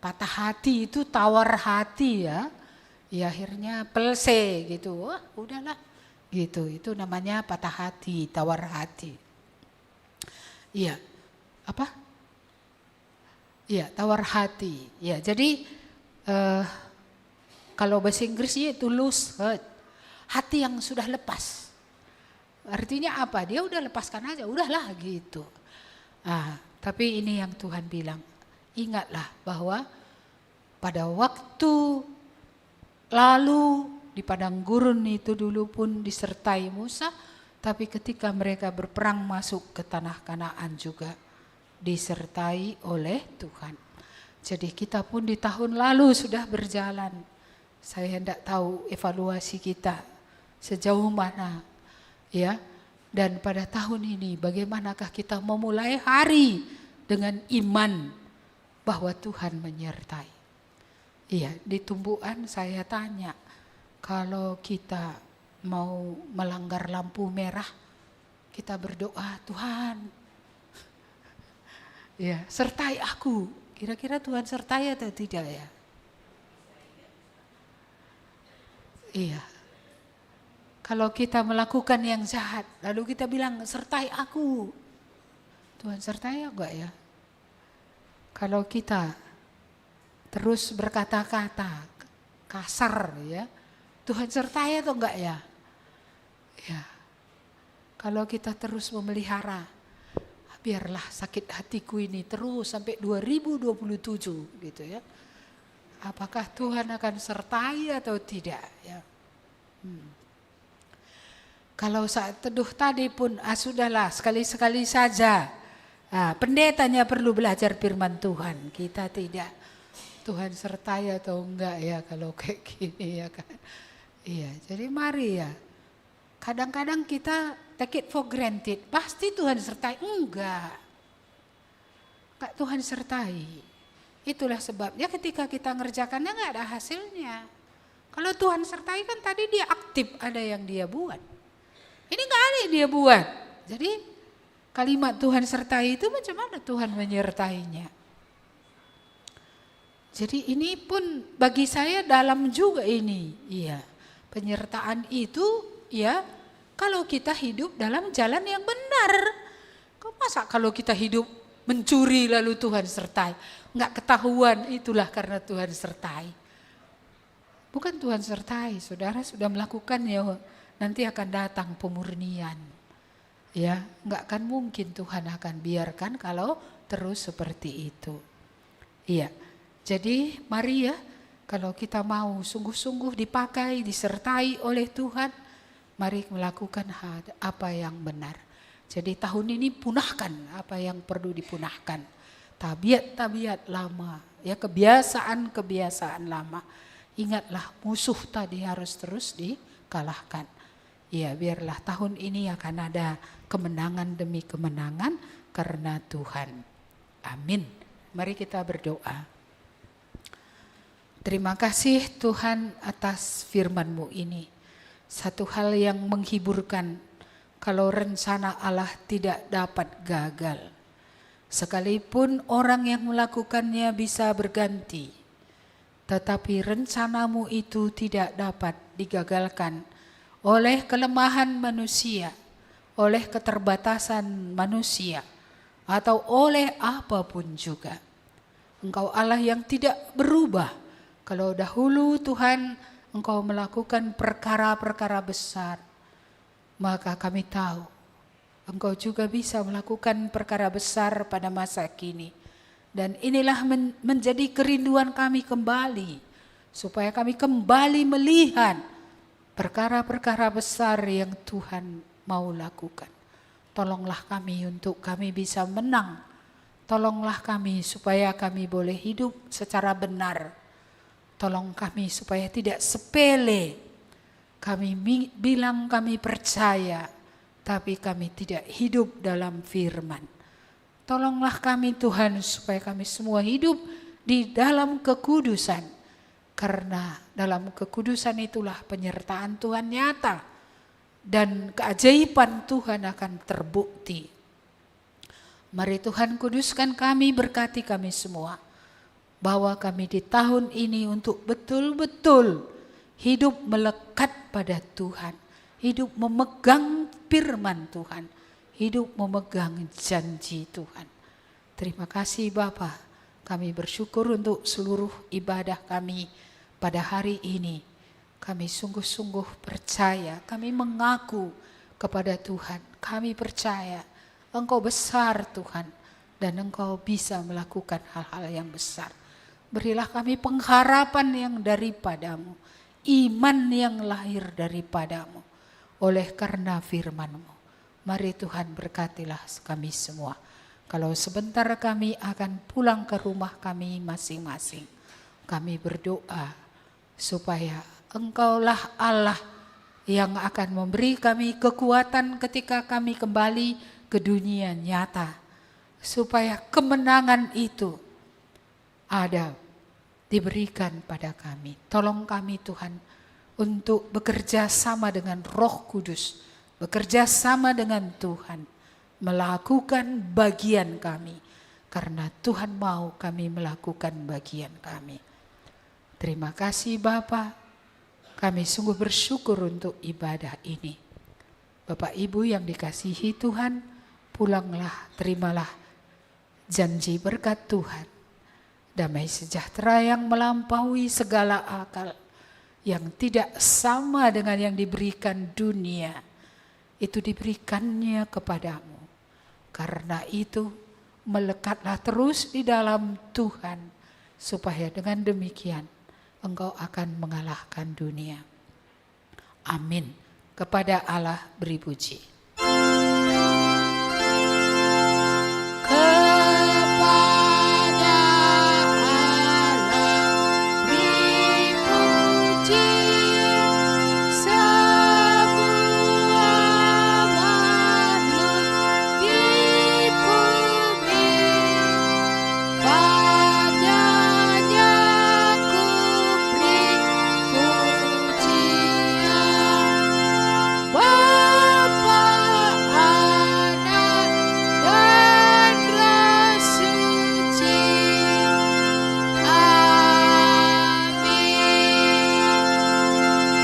Patah hati itu tawar hati ya. Ya akhirnya pelse gitu. Wah, udahlah gitu. Itu namanya patah hati, tawar hati. Iya. Apa? Iya, tawar hati. Ya, jadi kalau bahasa Inggrisnya itu loose heart. Hati yang sudah lepas. Artinya apa? Dia udah lepaskan aja, udahlah gitu. Tapi ini yang Tuhan bilang. Ingatlah bahwa pada waktu lalu di padang gurun itu dulu pun disertai Musa, tapi ketika mereka berperang masuk ke tanah Kanaan juga disertai oleh Tuhan. Jadi kita pun di tahun lalu sudah berjalan. Saya hendak tahu evaluasi kita sejauh mana, ya. Dan pada tahun ini bagaimanakah kita memulai hari dengan iman bahwa Tuhan menyertai. Iya, di tumbuhan saya tanya, kalau kita mau melanggar lampu merah, kita berdoa, Tuhan, ya, sertai aku. Kira-kira Tuhan sertai atau tidak ya? Iya. Kalau kita melakukan yang jahat, lalu kita bilang, sertai aku. Tuhan sertai enggak ya? Kalau kita terus berkata-kata kasar ya, Tuhan sertai atau enggak ya? Ya. Kalau kita terus memelihara, biarlah sakit hatiku ini terus sampai 2027 gitu ya. Apakah Tuhan akan sertai atau tidak ya? Kalau saat teduh tadi pun sudahlah sekali-sekali saja. Pendetanya perlu belajar firman Tuhan, kita tidak. Tuhan sertai atau enggak ya kalau kayak gini ya kan. Iya, jadi mari ya. Kadang-kadang kita take it for granted, pasti Tuhan sertai. Enggak Tuhan sertai. Itulah sebabnya ketika kita ngerjakannya enggak ada hasilnya. Kalau Tuhan sertai kan tadi dia aktif, ada yang dia buat. Ini enggak ada yang dia buat. Jadi kalimat Tuhan sertai itu macam mana Tuhan menyertainya. Jadi ini pun bagi saya dalam juga ini. Iya, penyertaan itu ya kalau kita hidup dalam jalan yang benar. Kok masa kalau kita hidup mencuri lalu Tuhan sertai? Enggak ketahuan, itulah karena Tuhan sertai. Bukan Tuhan sertai, saudara sudah melakukannya, nanti akan datang pemurnian. Ya, enggak akan mungkin Tuhan akan biarkan kalau terus seperti itu. Iya, jadi mari ya, kalau kita mau sungguh-sungguh dipakai, disertai oleh Tuhan, mari melakukan apa yang benar. Jadi tahun ini punahkan apa yang perlu dipunahkan. Tabiat-tabiat lama, ya kebiasaan-kebiasaan lama. Ingatlah musuh tadi harus terus dikalahkan. Ya biarlah tahun ini akan ada kemenangan demi kemenangan karena Tuhan. Amin. Mari kita berdoa. Terima kasih Tuhan atas firman-Mu ini. Satu hal yang menghiburkan kalau rencana Allah tidak dapat gagal. Sekalipun orang yang melakukannya bisa berganti, tetapi rencana-Mu itu tidak dapat digagalkan oleh kelemahan manusia, oleh keterbatasan manusia, atau oleh apapun juga. Engkau Allah yang tidak berubah. Kalau dahulu Tuhan Engkau melakukan perkara-perkara besar, maka kami tahu Engkau juga bisa melakukan perkara besar pada masa kini. Dan inilah menjadi kerinduan kami kembali, supaya kami kembali melihat perkara-perkara besar yang Tuhan mau lakukan. Tolonglah kami untuk kami bisa menang. Tolonglah kami supaya kami boleh hidup secara benar. Tolong kami supaya tidak sepele. Kami bilang kami percaya, tapi kami tidak hidup dalam firman. Tolonglah kami Tuhan supaya kami semua hidup di dalam kekudusan. Karena dalam kekudusan itulah penyertaan Tuhan nyata. Dan keajaiban Tuhan akan terbukti. Mari Tuhan kuduskan kami, berkati kami semua. Bahwa kami di tahun ini untuk betul-betul hidup melekat pada Tuhan. Hidup memegang firman Tuhan. Hidup memegang janji Tuhan. Terima kasih Bapa. Kami bersyukur untuk seluruh ibadah kami pada hari ini. Kami sungguh-sungguh percaya. Kami mengaku kepada Tuhan. Kami percaya Engkau besar Tuhan. Dan Engkau bisa melakukan hal-hal yang besar. Berilah kami pengharapan yang daripadamu, iman yang lahir daripadamu, oleh karena firman-Mu. Mari Tuhan berkatilah kami semua. Kalau sebentar kami akan pulang ke rumah kami masing-masing, kami berdoa supaya Engkaulah Allah yang akan memberi kami kekuatan ketika kami kembali ke dunia nyata. Supaya kemenangan itu ada diberikan pada kami. Tolong kami Tuhan untuk bekerja sama dengan Roh Kudus, bekerja sama dengan Tuhan, melakukan bagian kami, karena Tuhan mau kami melakukan bagian kami. Terima kasih Bapa, kami sungguh bersyukur untuk ibadah ini. Bapak Ibu yang dikasihi Tuhan, pulanglah, terimalah janji berkat Tuhan. Damai sejahtera yang melampaui segala akal, yang tidak sama dengan yang diberikan dunia, itu diberikannya kepadamu. Karena itu melekatlah terus di dalam Tuhan, supaya dengan demikian engkau akan mengalahkan dunia. Amin. Kepada Allah beri puji.